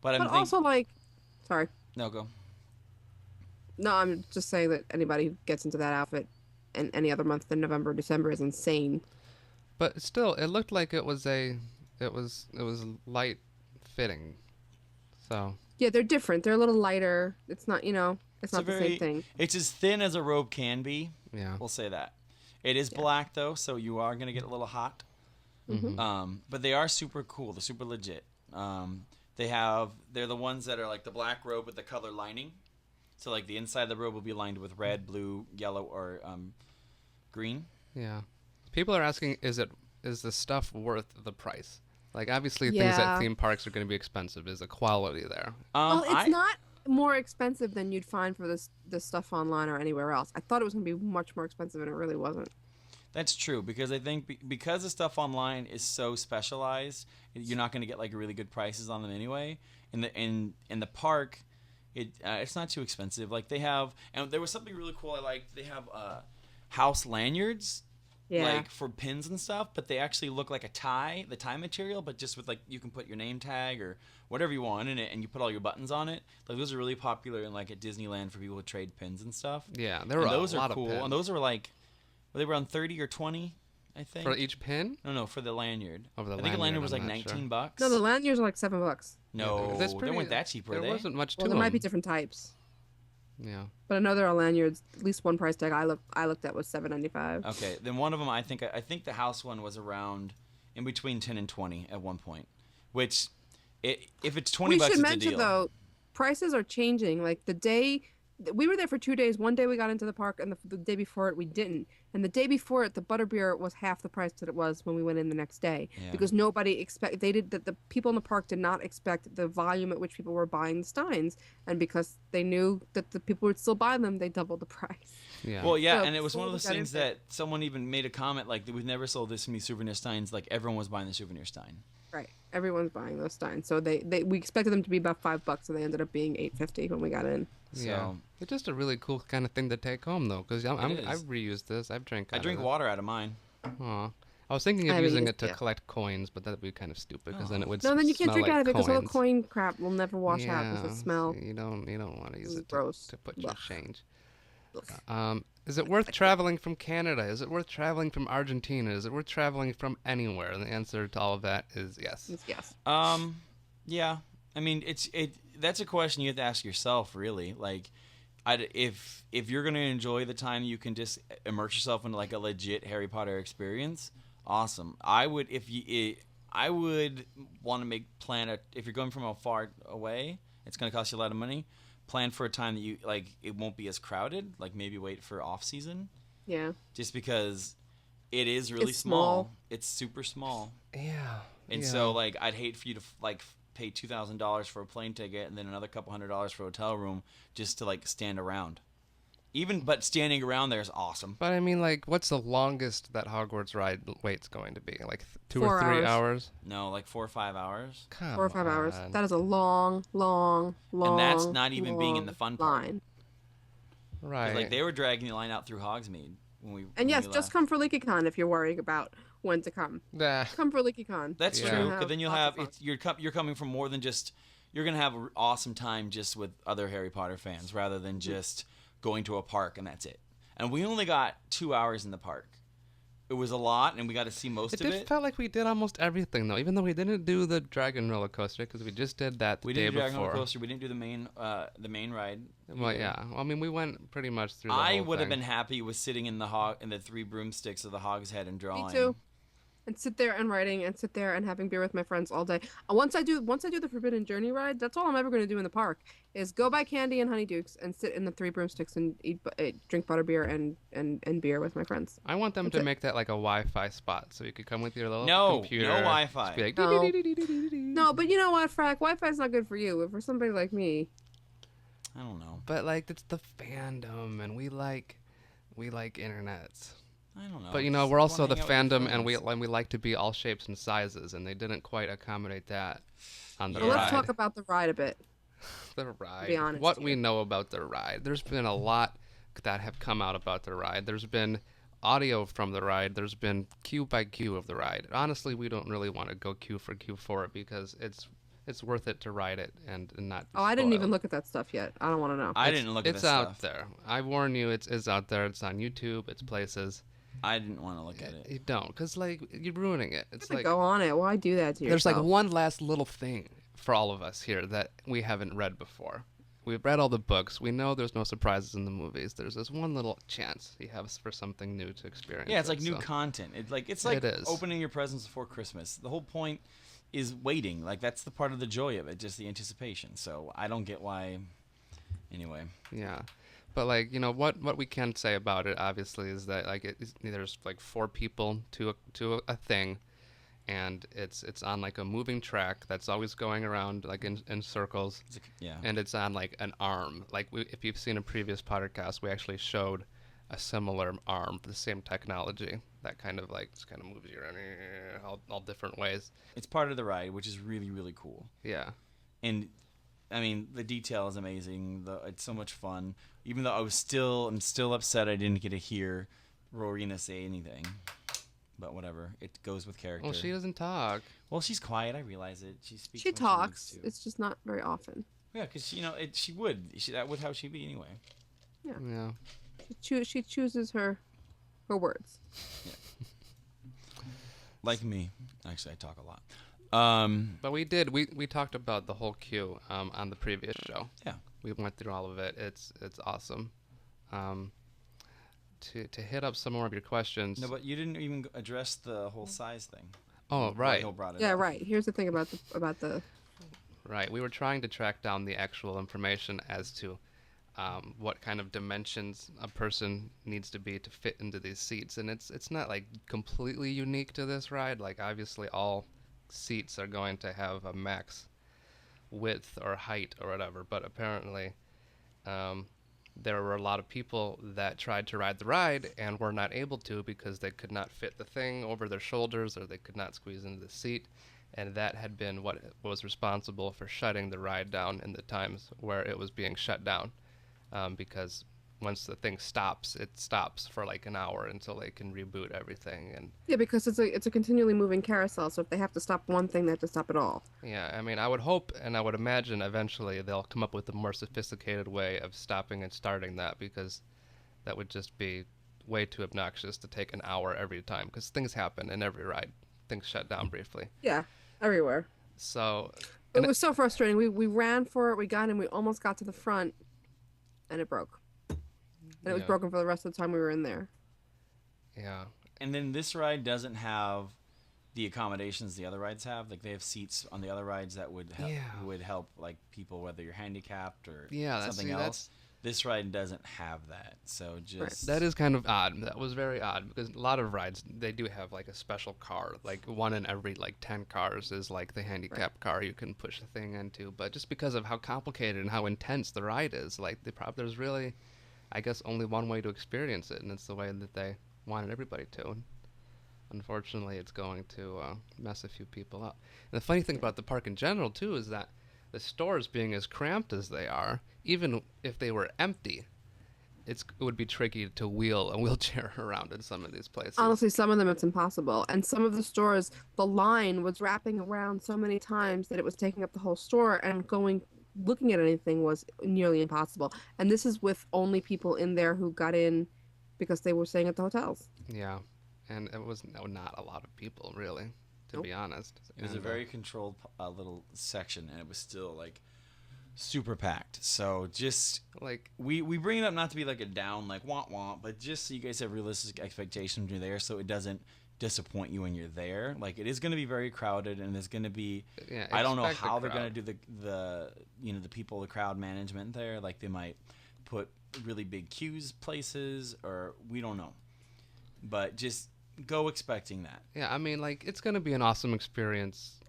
But also sorry. No, go. No, I'm just saying that anybody who gets into that outfit in any other month than November or December is insane. But still, it looked like it was light fitting. So yeah, they're different. They're a little lighter. It's not it's not the same thing. It's as thin as a robe can be. Yeah, we'll say that. It is black though, so you are gonna get a little hot. Mm-hmm. But they are super cool. They're super legit. They're the ones that are like the black robe with the color lining. So like the inside of the robe will be lined with red, blue, yellow, or green. Yeah. People are asking, is the stuff worth the price? Like, obviously, things at theme parks are going to be expensive. Is the quality there? Well, it's not more expensive than you'd find for this stuff online or anywhere else. I thought it was going to be much more expensive, and it really wasn't. That's true, because I think because the stuff online is so specialized, you're not going to get like really good prices on them anyway. In the park, it's not too expensive. Like they have, and there was something really cool I liked. They have house lanyards. Yeah. Like for pins and stuff, but they actually look like the tie material, but just with like you can put your name tag or whatever you want in it, and you put all your buttons on it. Like those are really popular in like at Disneyland for people to trade pins and stuff. Yeah, there were those a lot are cool, of pins. and those are like, they were on 30 or 20, I think. For each pin? No, for the lanyard. I think the lanyard was like $19. No, the lanyards are like $7. No, they weren't that cheap, were they? There wasn't much to them. There might be different types. Yeah. But I know there are lanyards. At least one price tag I looked at was $7.95. Okay, then one of them I think the house one was around in between 10 and 20 at one point, which if it's $20, we it's should a mention deal. Though, prices are changing. Like the day we were there for 2 days. One day we got into the park, and the day before it we didn't. And the day before it, the butterbeer was half the price that it was when we went in the next day, because nobody the people in the park did not expect the volume at which people were buying the steins, and because they knew that the people would still buy them, they doubled the price. Yeah. Well, yeah, and it was one of those things that someone even made a comment like, we've never sold this many souvenir steins. Like everyone was buying the souvenir stein. Right, everyone's buying those steins. So we expected them to be about $5, so they ended up being $8.50 when we got in. Yeah, it's just a really cool kind of thing to take home, though, because I've reused this. I drink water out of mine. Aw. I was thinking of using it to collect coins, but that would be kind of stupid because then it would. No, then you can't drink out of it because all the coins. coin crap will never wash out because the smell. You don't want to use it to put your change. Ugh. Is it worth traveling from Canada? Is it worth traveling from Argentina? Is it worth traveling from anywhere? And the answer to all of that is yes. It's yes. Yeah. I mean, that's a question you have to ask yourself, really. Like, if you're gonna enjoy the time, you can just immerse yourself into like a legit Harry Potter experience. Awesome. I would want to if you're going from a far away, it's gonna cost you a lot of money. Plan for a time that you like it won't be as crowded. Like maybe wait for off season. Yeah. Just because it is really It's small. It's super small. Yeah. And so like I'd hate for you to like pay $2,000 for a plane ticket and then another couple $100 for a hotel room just to like stand around. But standing around there is awesome. But I mean, like, what's the longest that Hogwarts ride wait's going to be? Like 2 or 3 4 hours? No, like 4 or 5 hours. Come 4 or 5 hours. on. That is a long. And that's not even being in the fun part. line. Right. Like they were dragging the line out through Hogsmeade when we. And when yes, we just left. come for LeakyCon if you're worrying about when to come. Nah. Come for LeakyCon. That's Yeah. true. Because then you'll have lots of you're coming from more than just you're gonna have an awesome time just with other Harry Potter fans rather than just going to a park and that's it. And we only got 2 hours in the park. It was a lot, and we got to see most of it. It felt like we did almost everything, though. Even though we didn't do the Dragon roller coaster, because we just did that the We day did the Dragon before. roller coaster. We didn't do the main ride. Well, yeah. Well, I mean, we went pretty much through the I whole would have thing. been happy with sitting in the three broomsticks of the Hog's Head and drawing. Me too. And sit there and writing and sit there and having beer with my friends all day. Once I do the Forbidden Journey ride, that's all I'm ever going to do in the park is go buy candy and Honeydukes and sit in the three broomsticks and drink butterbeer and beer with my friends. I want them to make that like a Wi-Fi spot, so you could come with your little computer. No Wi-Fi. Just be like, No, but you know what, Frack? Wi-Fi's not good for you. For somebody like me. I don't know. But like, it's the fandom, and we like internets. I don't know. But you know, we're also the fandom, and we like to be all shapes and sizes, and they didn't quite accommodate that on the Well, ride. let's talk about the ride a bit. The ride. Be honest what here. we know about the ride. There's been a lot that have come out about the ride. There's been audio from the ride. There's been cue by cue of the ride. Honestly, we don't really want to go cue for cue for it because it's worth it to ride it and not. Oh, I didn't spoil. even look at that stuff yet. I don't want to know. I didn't look at It's this out stuff. there. I warn you, it's out there. It's on YouTube. It's places. I didn't want to look at it. You don't, because like you're ruining it. It's like go on it. Why do that to yourself? there's like one last little thing for all of us here that we haven't read before. We've read all the books. We know there's no surprises in the movies. There's this one little chance he has for something new to experience. Yeah, it's like it, new so. content. It's like It is. opening your presents before Christmas. The whole point is waiting. Like that's the part of the joy of it, just the anticipation. So I don't get why. Anyway. Yeah. But like, you know, what we can say about it obviously is that like there's like 4 people to a thing, and it's on like a moving track that's always going around like in circles. Yeah. And it's on like an arm. Like if you've seen a previous PotterCast, we actually showed a similar arm, the same technology that kind of like just kind of moves you around all different ways. It's part of the ride, which is really, really cool. Yeah. And I mean, the detail is amazing. It's so much fun. Even though I'm still upset I didn't get to hear Rowena say anything. But whatever, it goes with character. Well, she doesn't talk. Well, she's quiet. I realize it. She speaks. She when talks. She needs to. It's just not very often. Yeah, because she would. That would how she'd be anyway. Yeah. She chooses her words. Yeah. Like me. Actually, I talk a lot. But we talked about the whole queue on the previous show. Yeah. We went through all of it. It's awesome. To hit up some more of your questions. No, but you didn't even address the whole size thing. Oh, right. Hill brought it Yeah, up. right. Here's the thing about the. Right. We were trying to track down the actual information as to what kind of dimensions a person needs to be to fit into these seats, and it's not like completely unique to this ride. Like obviously all seats are going to have a max width or height or whatever, but apparently there were a lot of people that tried to ride the ride and were not able to because they could not fit the thing over their shoulders or they could not squeeze into the seat, and that had been what was responsible for shutting the ride down in the times where it was being shut down, because once the thing stops, it stops for like an hour until they can reboot everything. And Yeah, because it's a continually moving carousel, so if they have to stop one thing, they have to stop it all. yeah, I mean, I would hope and I would imagine eventually they'll come up with a more sophisticated way of stopping and starting that, because that would just be way too obnoxious to take an hour every time, because things happen in every ride. Things shut down briefly. Yeah, everywhere. So It was so frustrating. We ran for it, we got in, we almost got to the front, and it broke. And it was Yeah. broken for the rest of the time we were in there. Yeah. And then this ride doesn't have the accommodations the other rides have. Like they have seats on the other rides that would help like people whether you're handicapped or something else. This ride doesn't have that. So just That is kind of odd. That was very odd, because a lot of rides, they do have like a special car. Like one in every like 10 cars is like the handicap car you can push the thing into. But just because of how complicated and how intense the ride is, like there's really, I guess, only one way to experience it, and it's the way that they wanted everybody to. And unfortunately, it's going to mess a few people up. And the funny thing about the park in general, too, is that the stores being as cramped as they are, even if they were empty, it would be tricky to wheel a wheelchair around in some of these places. Honestly, some of them it's impossible. And some of the stores, the line was wrapping around so many times that it was taking up the whole store, and looking at anything was nearly impossible. And this is with only people in there who got in because they were staying at the hotels. Yeah. And it was not a lot of people, really, to be honest. It was a very controlled little section, and it was still, like, super packed. So just, like, we bring it up not to be, like, a down, like, womp, but just so you guys have realistic expectations when you're there, so it doesn't disappoint you when you're there. Like, it is going to be very crowded, and there's going to be, I don't know how they're going to do the people, the crowd management there. Like, they might put really big queues places, or we don't know. But just go expecting that. Yeah, I mean, like, it's going to be an awesome experience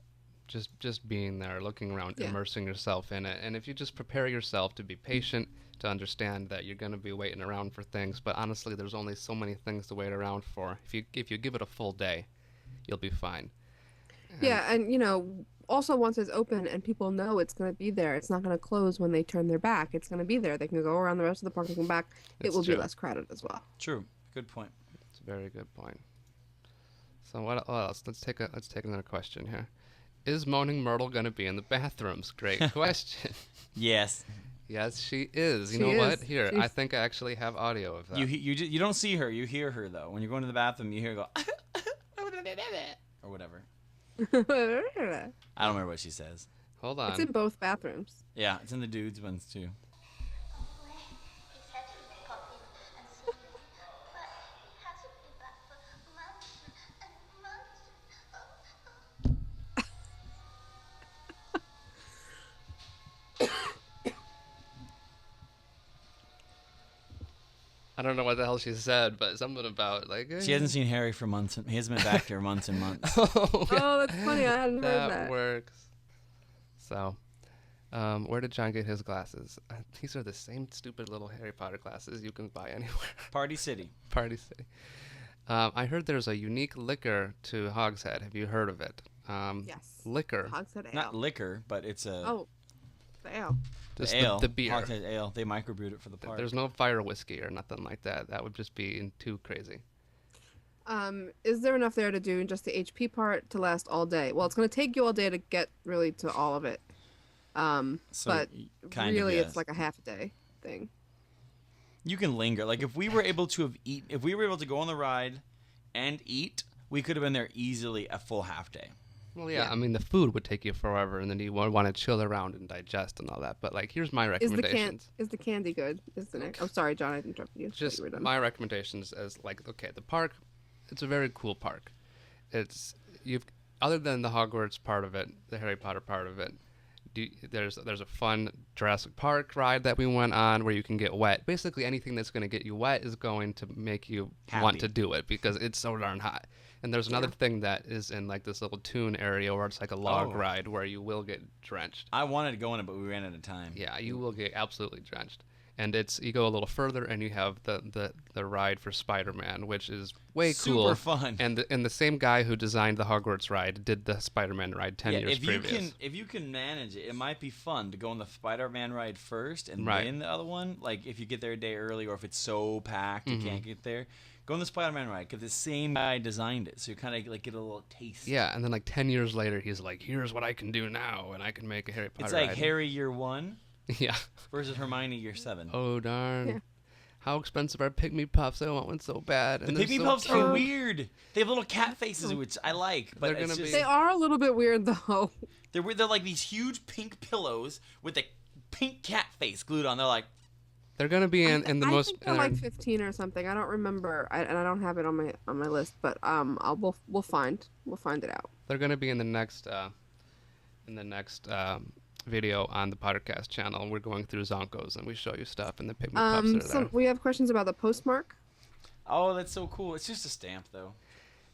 just being there, looking around, immersing yourself in it. And if you just prepare yourself to be patient, to understand that you're going to be waiting around for things, but honestly, there's only so many things to wait around for. If you give it a full day, you'll be fine. And also once it's open and people know it's going to be there, it's not going to close when they turn their back. It's going to be there. They can go around the rest of the park and come back. It will be less crowded as well. True. Good point. It's a very good point. So what else? Let's take another question here. Is Moaning Myrtle going to be in the bathrooms? Great question. Yes. Yes, she is. You know what? Here, I think I actually have audio of that. You don't see her. You hear her, though. When you're going to the bathroom, you hear her go, or whatever. I don't remember what she says. Hold on. It's in both bathrooms. Yeah, it's in the dudes' ones, too. I don't know what the hell she said, but something about, like... She hasn't seen Harry for months. He hasn't been back there months and months. Oh, that's funny. I hadn't heard that. That works. So, where did John get his glasses? These are the same stupid little Harry Potter glasses you can buy anywhere. Party City. Party City. I heard there's a unique liquor to Hogshead. Have you heard of it? Yes. Liquor. Hogshead Ale. Not liquor, but it's a... Oh, the ale. Just ale. The beer. Hogshead Ale. They microbrewed it for the park. There's no fire whiskey or nothing like that. That would just be too crazy. Is there enough there to do just the HP part to last all day? Well, it's going to take you all day to get really to all of it. But really, it's like a half a day thing. You can linger. Like if we were able to go on the ride and eat, we could have been there easily a full half day. Well, yeah, I mean, the food would take you forever, and then you want to chill around and digest and all that. But, like, here's my recommendations. Is the candy good? Is the next? Oh, sorry, John, I interrupted you. Just my recommendations as, like, okay, the park, it's a very cool park. Other than the Hogwarts part of it, the Harry Potter part of it, there's a fun Jurassic Park ride that we went on where you can get wet. Basically, anything that's going to get you wet is going to make you want to do it because it's so darn hot. And there's another thing that is in like this little Toon area where it's like a log ride where you will get drenched. I wanted to go in it, but we ran out of time. Yeah, you will get absolutely drenched. And you go a little further and you have the ride for Spider-Man, which is way cool. Super fun. And the same guy who designed the Hogwarts ride did the Spider-Man ride 10 years previous. If you can manage it, it might be fun to go on the Spider-Man ride first and then the other one. Like if you get there a day early or if it's so packed you can't get there. Go on the Spider-Man ride because the same guy designed it, so you kind of like get a little taste. Yeah, and then like 10 years later, he's like, "Here's what I can do now, and I can make a Harry Potter." It's like ride. Harry year 1, yeah, versus Hermione year 7. Oh darn! Yeah. How expensive are Pygmy Puffs? I want one so bad. The Pygmy Puffs are weird. They have little cat faces, which I like, but they are a little bit weird though. They're like these huge pink pillows with a pink cat face glued on. They're like. They're gonna be in the most. I think they're like 15 or something. I don't remember, and I don't have it on my list. But we'll find it out. They're gonna be in the next video on the PotterCast channel. We're going through Zonkos and we show you stuff, and the Pygmy Puffs are there. We have questions about the postmark. Oh, that's so cool! It's just a stamp, though.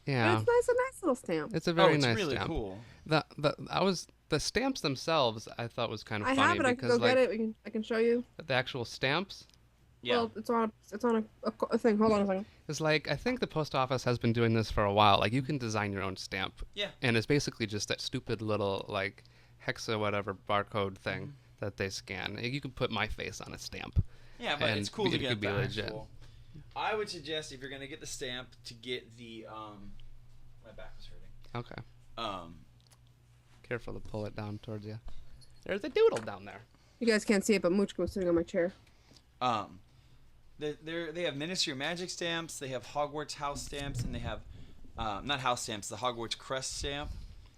Yeah, but it's a nice little stamp. It's a very nice really stamp. Cool. The stamps themselves I thought was kind of funny. I have it. I can go get it. I can show you. The actual stamps. Yeah. Well, it's on a thing. Hold on a second. It's like I think the post office has been doing this for a while. Like you can design your own stamp. Yeah. And it's basically just that stupid little like hexa whatever barcode thing that they scan. You can put my face on a stamp, Yeah, but it's cool to it get could be the legit. actual. I would suggest if you're gonna get the stamp to get the my back was hurting. Okay. Careful to pull it down towards you. There's a doodle down there. You guys can't see it, but Mooch was sitting on my chair. They have Ministry of Magic stamps. They have Hogwarts house stamps, and they have not house stamps, the Hogwarts crest stamp,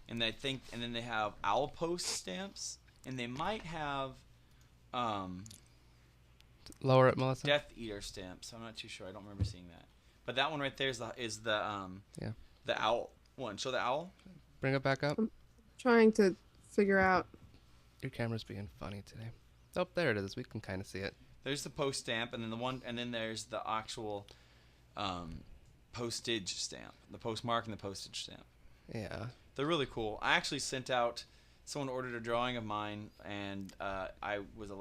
and then they have Owl Post stamps, and they might have Lower it, Melissa. Death Eater stamps. I'm not too sure. I don't remember seeing that. But that one right there is the owl one. Show the owl. Bring it back up. I'm trying to figure out. Your camera's being funny today. Oh, there it is. We can kind of see it. There's the post stamp, and then there's the actual postage stamp, the postmark and the postage stamp. Yeah. They're really cool. I actually sent out. Someone ordered a drawing of mine, and I was a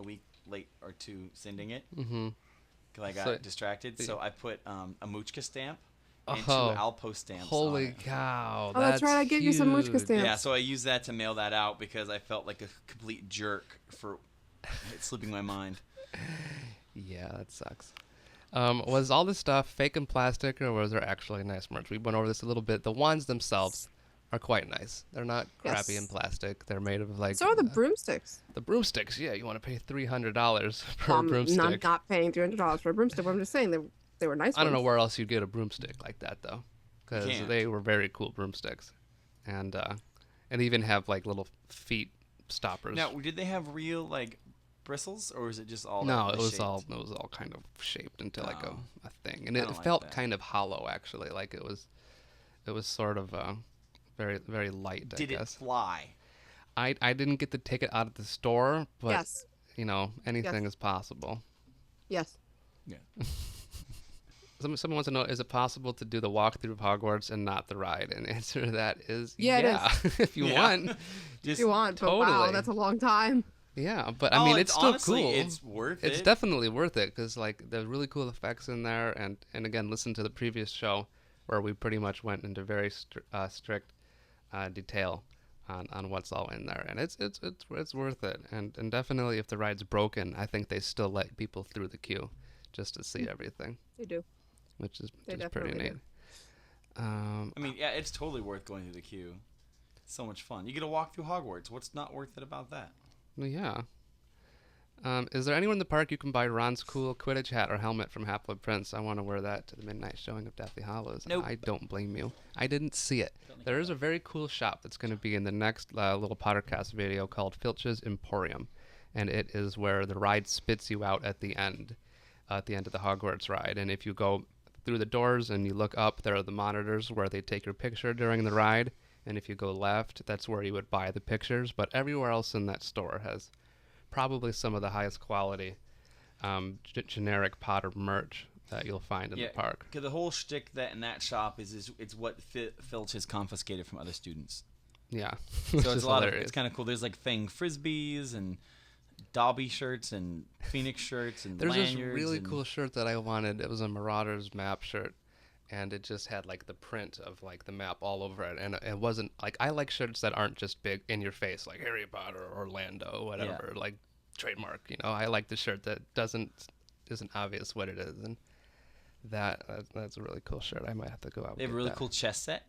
week late or two sending it because I got distracted. So I put a Moochka stamp and 2 Alpo stamps. Holy cow! Oh, that's right. I gave you some Moochka stamps. Yeah, so I used that to mail that out because I felt like a complete jerk for it slipping my mind. Yeah, that sucks. Was all this stuff fake and plastic, or was there actually nice merch? We went over this a little bit. The wands themselves are quite nice. They're not crappy in plastic. They're made of like. So are the broomsticks. The broomsticks, yeah. You want to pay $300 per broomstick. I'm not paying $300 for a broomstick. But I'm just saying they were nice. I don't know where else you'd get a broomstick like that though, because they were very cool broomsticks, and even have like little feet stoppers. Now, did they have real like bristles, or was it just all? No, it was all kind of shaped into like a thing, and it felt kind of hollow actually. Like it was sort of very very light. Did I guess. It fly? I didn't get to take it out of the store, but yes. Anything is possible. Yes. Yeah. Someone wants to know: is it possible to do the walkthrough of Hogwarts and not the ride? And the answer to that is yeah. It is. If you want, if you want. But totally. Wow, that's a long time. Yeah, but I mean, it's still honestly, cool. It's worth it. It's definitely worth it because like there's really cool effects in there, and again, listen to the previous show where we pretty much went into very strict detail on what's all in there, and it's worth it. And definitely, if the ride's broken, I think they still let people through the queue just to see everything. They do, which is pretty neat. I mean, yeah, it's totally worth going through the queue. It's so much fun. You get to walk through Hogwarts. What's not worth it about that? Yeah. Is there anywhere in the park you can buy Ron's cool Quidditch hat or helmet from Half-Blood Prince? I want to wear that to the midnight showing of Deathly Hallows. Nope. I don't blame you. I didn't see it. There is a very cool shop that's going to be in the next little PotterCast video called Filch's Emporium, and it is where the ride spits you out at the end of the Hogwarts ride. And if you go through the doors and you look up, there are the monitors where they take your picture during the ride. And if you go left, that's where you would buy the pictures. But everywhere else in that store has probably some of the highest quality generic Potter merch that you'll find in the park. Because the whole shtick in that shop is it's what Filch has confiscated from other students. Yeah. So it's a lot it's kind of cool. There's like Fang Frisbees and Dobby shirts and Phoenix shirts and There's lanyards. This really cool shirt that I wanted. It was a Marauders map shirt. And it just had like the print of like the map all over it, and it wasn't like I like shirts that aren't just big in your face like Harry Potter or Orlando, whatever, like trademark. I like the shirt that isn't obvious what it is, and that's a really cool shirt. I might have to go out. They have a really cool chess set.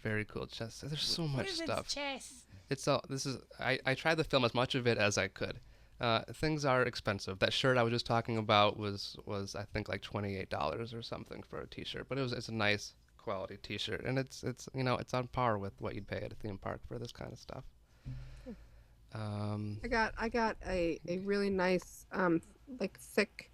Very cool chess set. There's so much stuff. Chess? It's all. This is. I tried to film as much of it as I could. Things are expensive. That shirt I was just talking about was I think like $28 or something for a T-shirt, but it's a nice quality T-shirt, and it's on par with what you'd pay at a theme park for this kind of stuff. I got a really nice like thick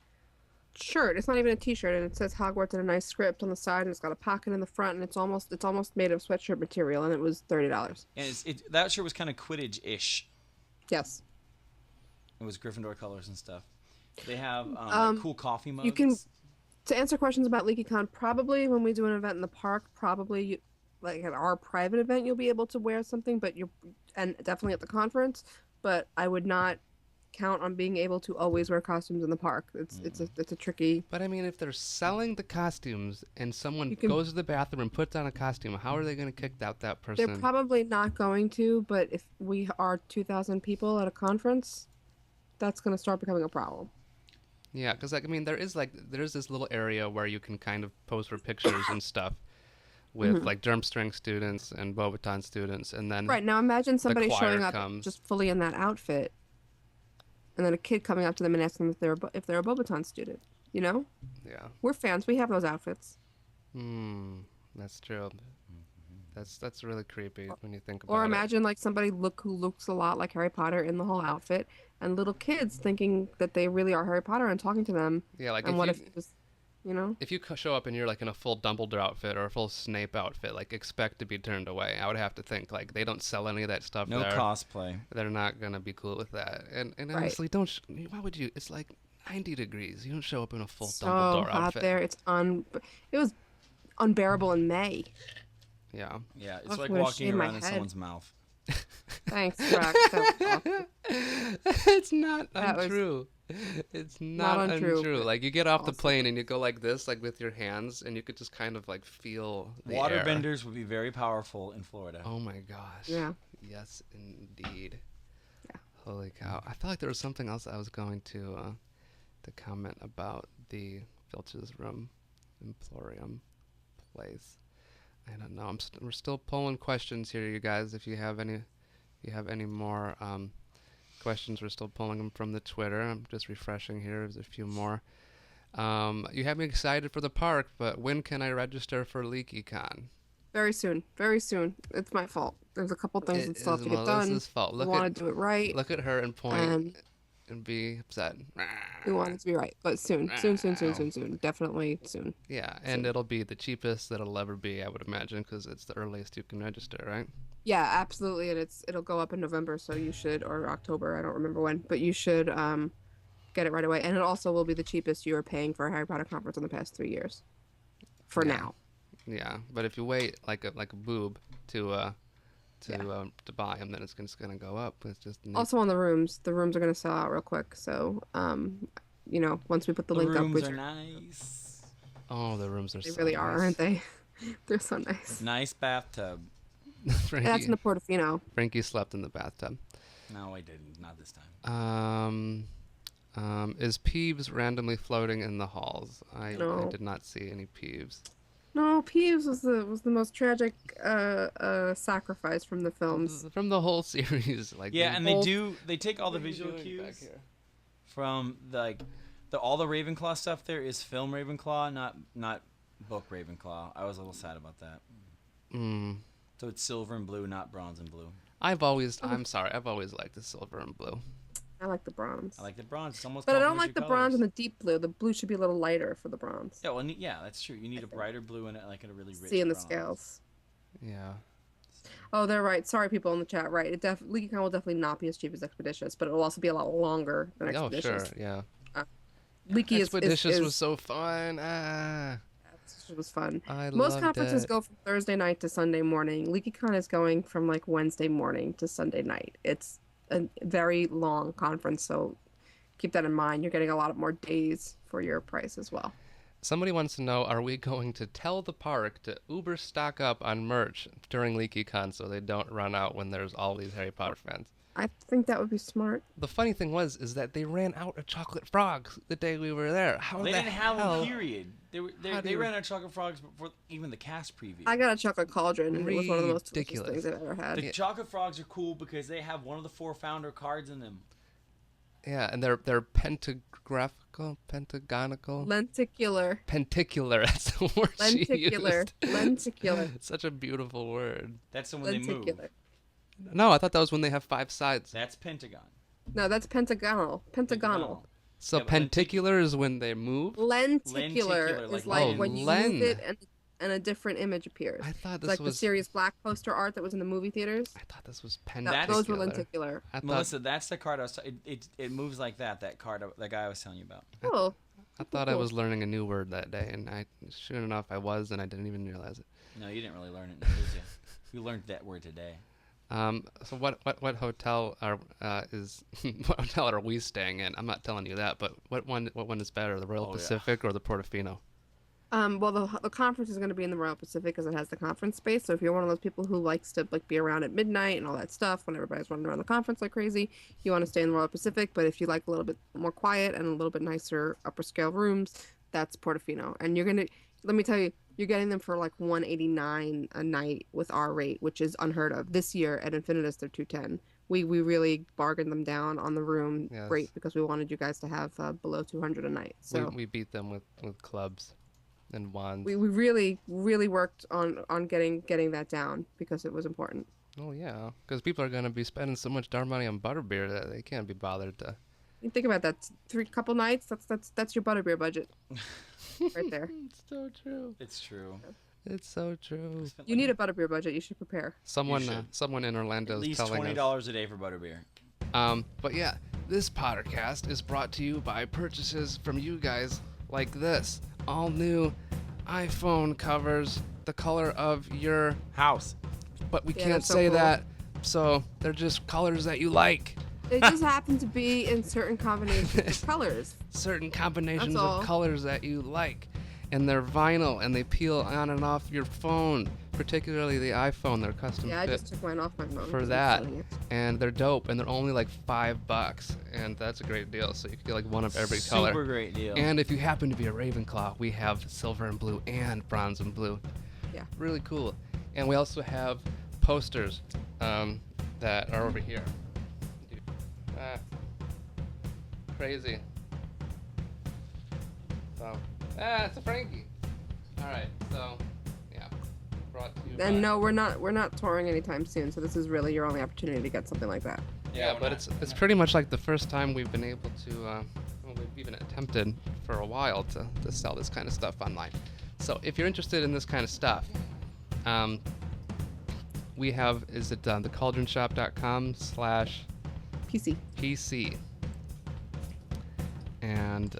shirt. It's not even a T-shirt, and it says Hogwarts in a nice script on the side, and it's got a pocket in the front, and it's almost made of sweatshirt material, and it was $30. And that shirt was kind of Quidditch-ish. Yes. It was Gryffindor colors and stuff. They have like cool coffee mugs. You can, to answer questions about LeakyCon, probably when we do an event in the park, probably like at our private event, you'll be able to wear something, and definitely at the conference. But I would not count on being able to always wear costumes in the park. It's a tricky. But I mean, if they're selling the costumes and someone goes to the bathroom and puts on a costume, how are they going to kick out that person? They're probably not going to. But if we are 2,000 people at a conference, that's going to start becoming a problem. Yeah, because like I mean, there's this little area where you can kind of pose for pictures and stuff with like Durmstrang students and Beauxbaton students, and then Right, now imagine somebody choir showing up comes. just fully in that outfit, and then a kid coming up to them and asking them if they're a Beauxbaton student. You know? Yeah. We're fans. We have those outfits. That's true. That's really creepy when you think about Or it. imagine like somebody who looks a lot like Harry Potter in the whole outfit, and little kids thinking that they really are Harry Potter and talking to them. Yeah, like and if what you, if it was, you know? if you show up and you're like in a full Dumbledore outfit or a full Snape outfit, like expect to be turned away. I would have to think like they don't sell any of that stuff. No there. cosplay. They're not gonna be cool with that. And Right. honestly, why would you? It's like 90 degrees. You don't show up in a full So Dumbledore hot outfit. there. It was unbearable in May. Yeah. Yeah, I'm it's like gonna walking shave my around in head. someone's mouth. Thanks, Brock. That was awful. It's not That was untrue. It's not untrue, untrue. but Like you get off the awesome. plane and you go like this, like with your hands, and you could just kind of like feel the air. Waterbenders would be very powerful in Florida. Oh my gosh. Yeah. Yes, indeed. Yeah. Holy cow! I felt like there was something else I was going to comment about the Filch's Room Emporium place. I don't know. We're still pulling questions here, you guys. If you have any more questions, we're still pulling them from the Twitter. I'm just refreshing here. There's a few more. You have me excited for the park, but when can I register for LeakyCon? Very soon. Very soon. It's my fault. There's a couple things that still have to get done. Melissa's fault. We want to do it right. Look at her and point and be upset. We want it to be right, but soon. Soon. Definitely soon. Yeah, and it'll be the cheapest that it'll ever be, I would imagine, because it's the earliest you can register, right? Yeah, absolutely, and it'll go up in November, so you should, or October, I don't remember when, but you should get it right away. And it also will be the cheapest you are paying for a Harry Potter conference in the past 3 years. For now. Yeah, but if you wait like a boob to buy them, then it's just gonna go up. It's just Also on the rooms are going to sell out real quick, so once we put the link up, rooms are nice. Oh, the rooms are. They so really nice. are, aren't they? They're so nice. Nice bathtub. That's in the Portofino. Frankie slept in the bathtub. No, I didn't. Not this time. Is Peeves randomly floating in the halls? No. I did not see any Peeves. No, Peeves was the most tragic sacrifice from the films. From the whole series, like Yeah, and they take all the visual cues from all the Ravenclaw stuff. There is film Ravenclaw, not book Ravenclaw. I was a little sad about that. So it's silver and blue, not bronze and blue. I'm sorry, I've always liked the silver and blue. I like the bronze. I like the bronze. It's almost But I don't complementary like the colors. bronze and the deep blue. The blue should be a little lighter for the bronze. Yeah, well, yeah, that's true. You need a brighter blue and like a really rich See in the bronze. scales. Yeah. Oh, they're right. Sorry, people in the chat. Right, LeakyCon will definitely not be as cheap as Expeditious, but it will also be a lot longer than Expeditious. Oh, sure, yeah. Leaky Expeditious is was so fun. It was fun. I Most loved conferences it. go from Thursday night to Sunday morning. LeakyCon is going from like Wednesday morning to Sunday night. It's a very long conference, so keep that in mind. You're getting a lot more days for your price as well. Somebody wants to know, are we going to tell the park to uber stock up on merch during LeakyCon so they don't run out when there's all these Harry Potter fans? I think that would be smart. The funny thing is that they ran out of chocolate frogs the day we were there. How They the didn't have hell? them, period. They ran out of chocolate frogs before even the cast preview. I got a chocolate cauldron, and it was one of the most delicious Ridiculous. things I've ever had. The chocolate frogs are cool because they have one of the 4 founder cards in them. Yeah, and they're pentagonical. Lenticular. Penticular. That's the word she Lenticular. used. Lenticular. Such a beautiful word. That's when they move. Lenticular. No, I thought that was when they have 5 sides. That's pentagon. No, that's pentagonal. Pentagonal. So penticular is when they move? Lenticular Lenticular, is like like when you len. move it and a different image appears. I thought It's this like was the Sirius Black poster art that was in the movie theaters. I thought this was Those were lenticular. I thought, Melissa, that's the card I was. It moves like that. That card, that guy I was telling you about. Oh. I thought I was learning a new word that day, and sure enough, I was, and I didn't even realize it. No, you didn't really learn it, did you? You learned that word today. So what hotel what hotel are we staying in? I'm not telling you that, but what one is better, the Royal Pacific or the Portofino? Well, the conference is going to be in the Royal Pacific because it has the conference space. So if you're one of those people who likes to like be around at midnight and all that stuff when everybody's running around the conference like crazy, you want to stay in the Royal Pacific. But if you like a little bit more quiet and a little bit nicer upper scale rooms, that's Portofino. And let me tell you, you're getting them for like $189 a night with our rate, which is unheard of. This year at Infinitus, they're $210. We really bargained them down on the room rate because we wanted you guys to have below $200 a night. So we beat them with clubs and wands. We really worked on getting that down because it was important. Oh yeah, because people are gonna be spending so much darn money on butterbeer that they can't be bothered to. You think about that, couple nights. That's your butterbeer budget, right there. It's so true. It's true. It's so true. You need a butterbeer budget. You should prepare. Someone in Orlando is telling us. At least $20 a day for butterbeer. But yeah, this PotterCast is brought to you by purchases from you guys like this. All new iPhone covers, the color of your house. But we can't say that, so they're just colors that you like. They just happen to be in certain combinations of colors. Certain combinations of colors that you like. And they're vinyl, and they peel on and off your phone, particularly the iPhone. They're custom fit. Yeah, I just took mine off my phone. For that. And they're dope, and they're only like $5, and that's a great deal. So you can get like one of every color. Super great deal. And if you happen to be a Ravenclaw, we have silver and blue and bronze and blue. Yeah. Really cool. And we also have posters that are over here. Crazy. So, it's a Frankie. All right, so yeah, brought to you. And no, we're not touring anytime soon. So this is really your only opportunity to get something like that. Yeah, but it's pretty much like the first time we've been able to. We've even attempted for a while to sell this kind of stuff online. So if you're interested in this kind of stuff, we have thecauldronshop.com/PC. And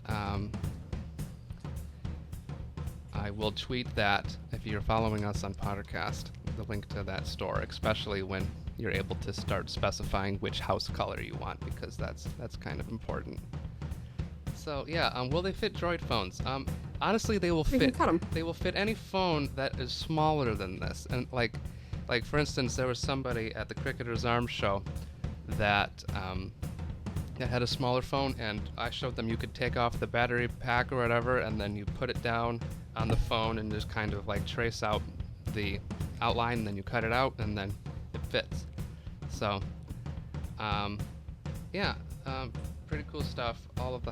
I will tweet that if you're following us on PotterCast, the link to that store, especially when you're able to start specifying which house color you want, because that's kind of important. So yeah, will they fit Droid phones? Honestly, they will fit. They will fit any phone that is smaller than this. And like for instance, there was somebody at the Cricketer's Arms show that had a smaller phone, and I showed them you could take off the battery pack or whatever, and then you put it down on the phone and just kind of like trace out the outline, and then you cut it out, and then it fits. So, pretty cool stuff. All of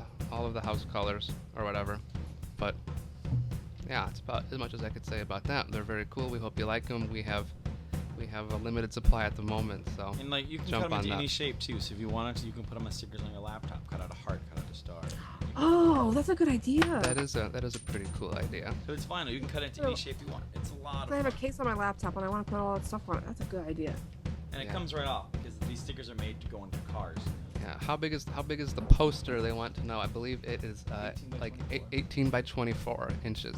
the house colors or whatever. But yeah, it's about as much as I could say about that. They're very cool. We hope you like them. We have a limited supply at the moment, so and like you can cut them into any shape too. So if you wanted to, you can put them as stickers on your laptop. Cut out a heart, cut out a star. Oh, that's a good idea. That is a pretty cool idea. So it's fine. You can cut it into any shape you want. It's a lot of fun. I have a case on my laptop and I want to put all that stuff on it. That's a good idea. And it comes right off because these stickers are made to go into cars. Yeah. How big is the poster? They want to know. I believe it is 18 by 24 inches.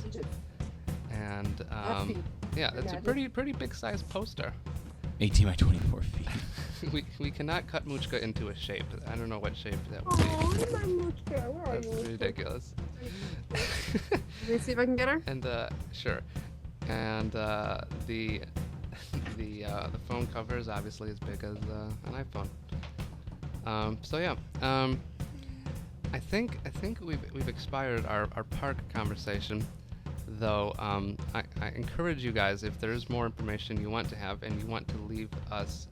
And yeah, that's a pretty big size poster. 18 by 24 feet. we cannot cut Muchka into a shape. I don't know what shape that would be. Oh, my Muchka, where are you? That's ridiculous. Let me see if I can get her. And sure. And the phone cover is obviously as big as an iPhone. So yeah. I think we've expired our park conversation. Though I encourage you guys, if there is more information you want to have and you want to leave us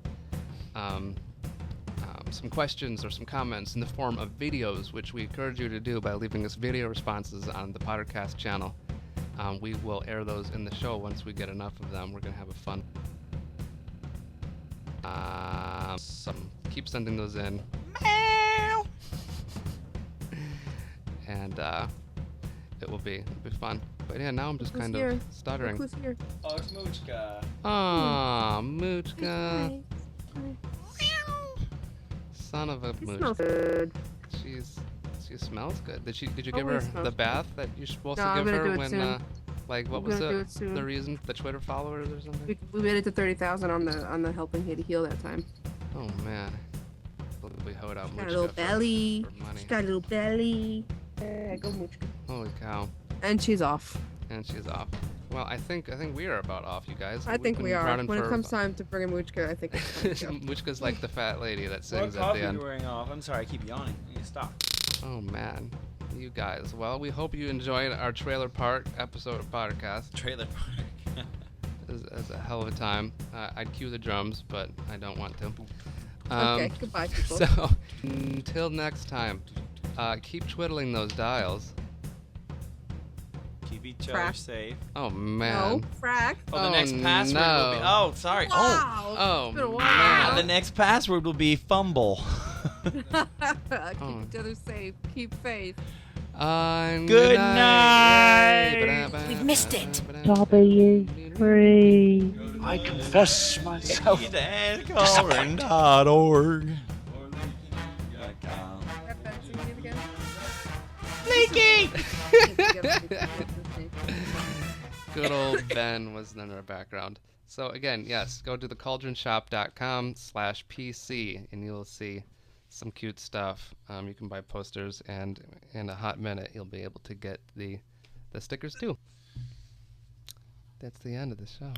some questions or some comments in the form of videos, which we encourage you to do by leaving us video responses on the PotterCast channel, we will air those in the show once we get enough of them. We're going to have a fun. Keep sending those in. And it will be fun. But yeah, now I'm just kind of stuttering. Who's here? Oh, it's Muchka. Aw, Muchka. Son of a Mooch. Mooch. Smells good. She smells good. Did you give her the bath that you're supposed to give her when what was the reason? The Twitter followers or something? We made it to 30,000 on the helping Haiti heal that time. Oh man. We hoed out Muchka. Got a little belly. For money. She's got a little belly. Go Muchka. Holy cow. And she's off. And she's off. Well, I think we are about off, you guys. I think We've we been are. running When it for- comes time to bring in Muchka, I think it's time to go. Muchka's like the fat lady that What sings at coffee the are end. you wearing off? I'm sorry, I keep yawning. I need to stop. Oh man, you guys. Well, we hope you enjoyed our trailer park episode of PotterCast. Trailer park. It was a hell of a time. I'd cue the drums, but I don't want to. Okay, goodbye, people. So, until next time, keep twiddling those dials. Keep each other safe. Oh man. No, frack. Oh, the next password will be. Oh, sorry. Wow. Oh, It's been a man. while. The next password will be fumble. Keep each other safe. Keep faith. Good night. We've missed it. W3. I confess myself. Stancorin.org. Leaky! Good old Ben was in our background. So again, yes, go to thecauldronshop.com/PC and you'll see some cute stuff. You can buy posters, and in a hot minute you'll be able to get the stickers too. That's the end of the show.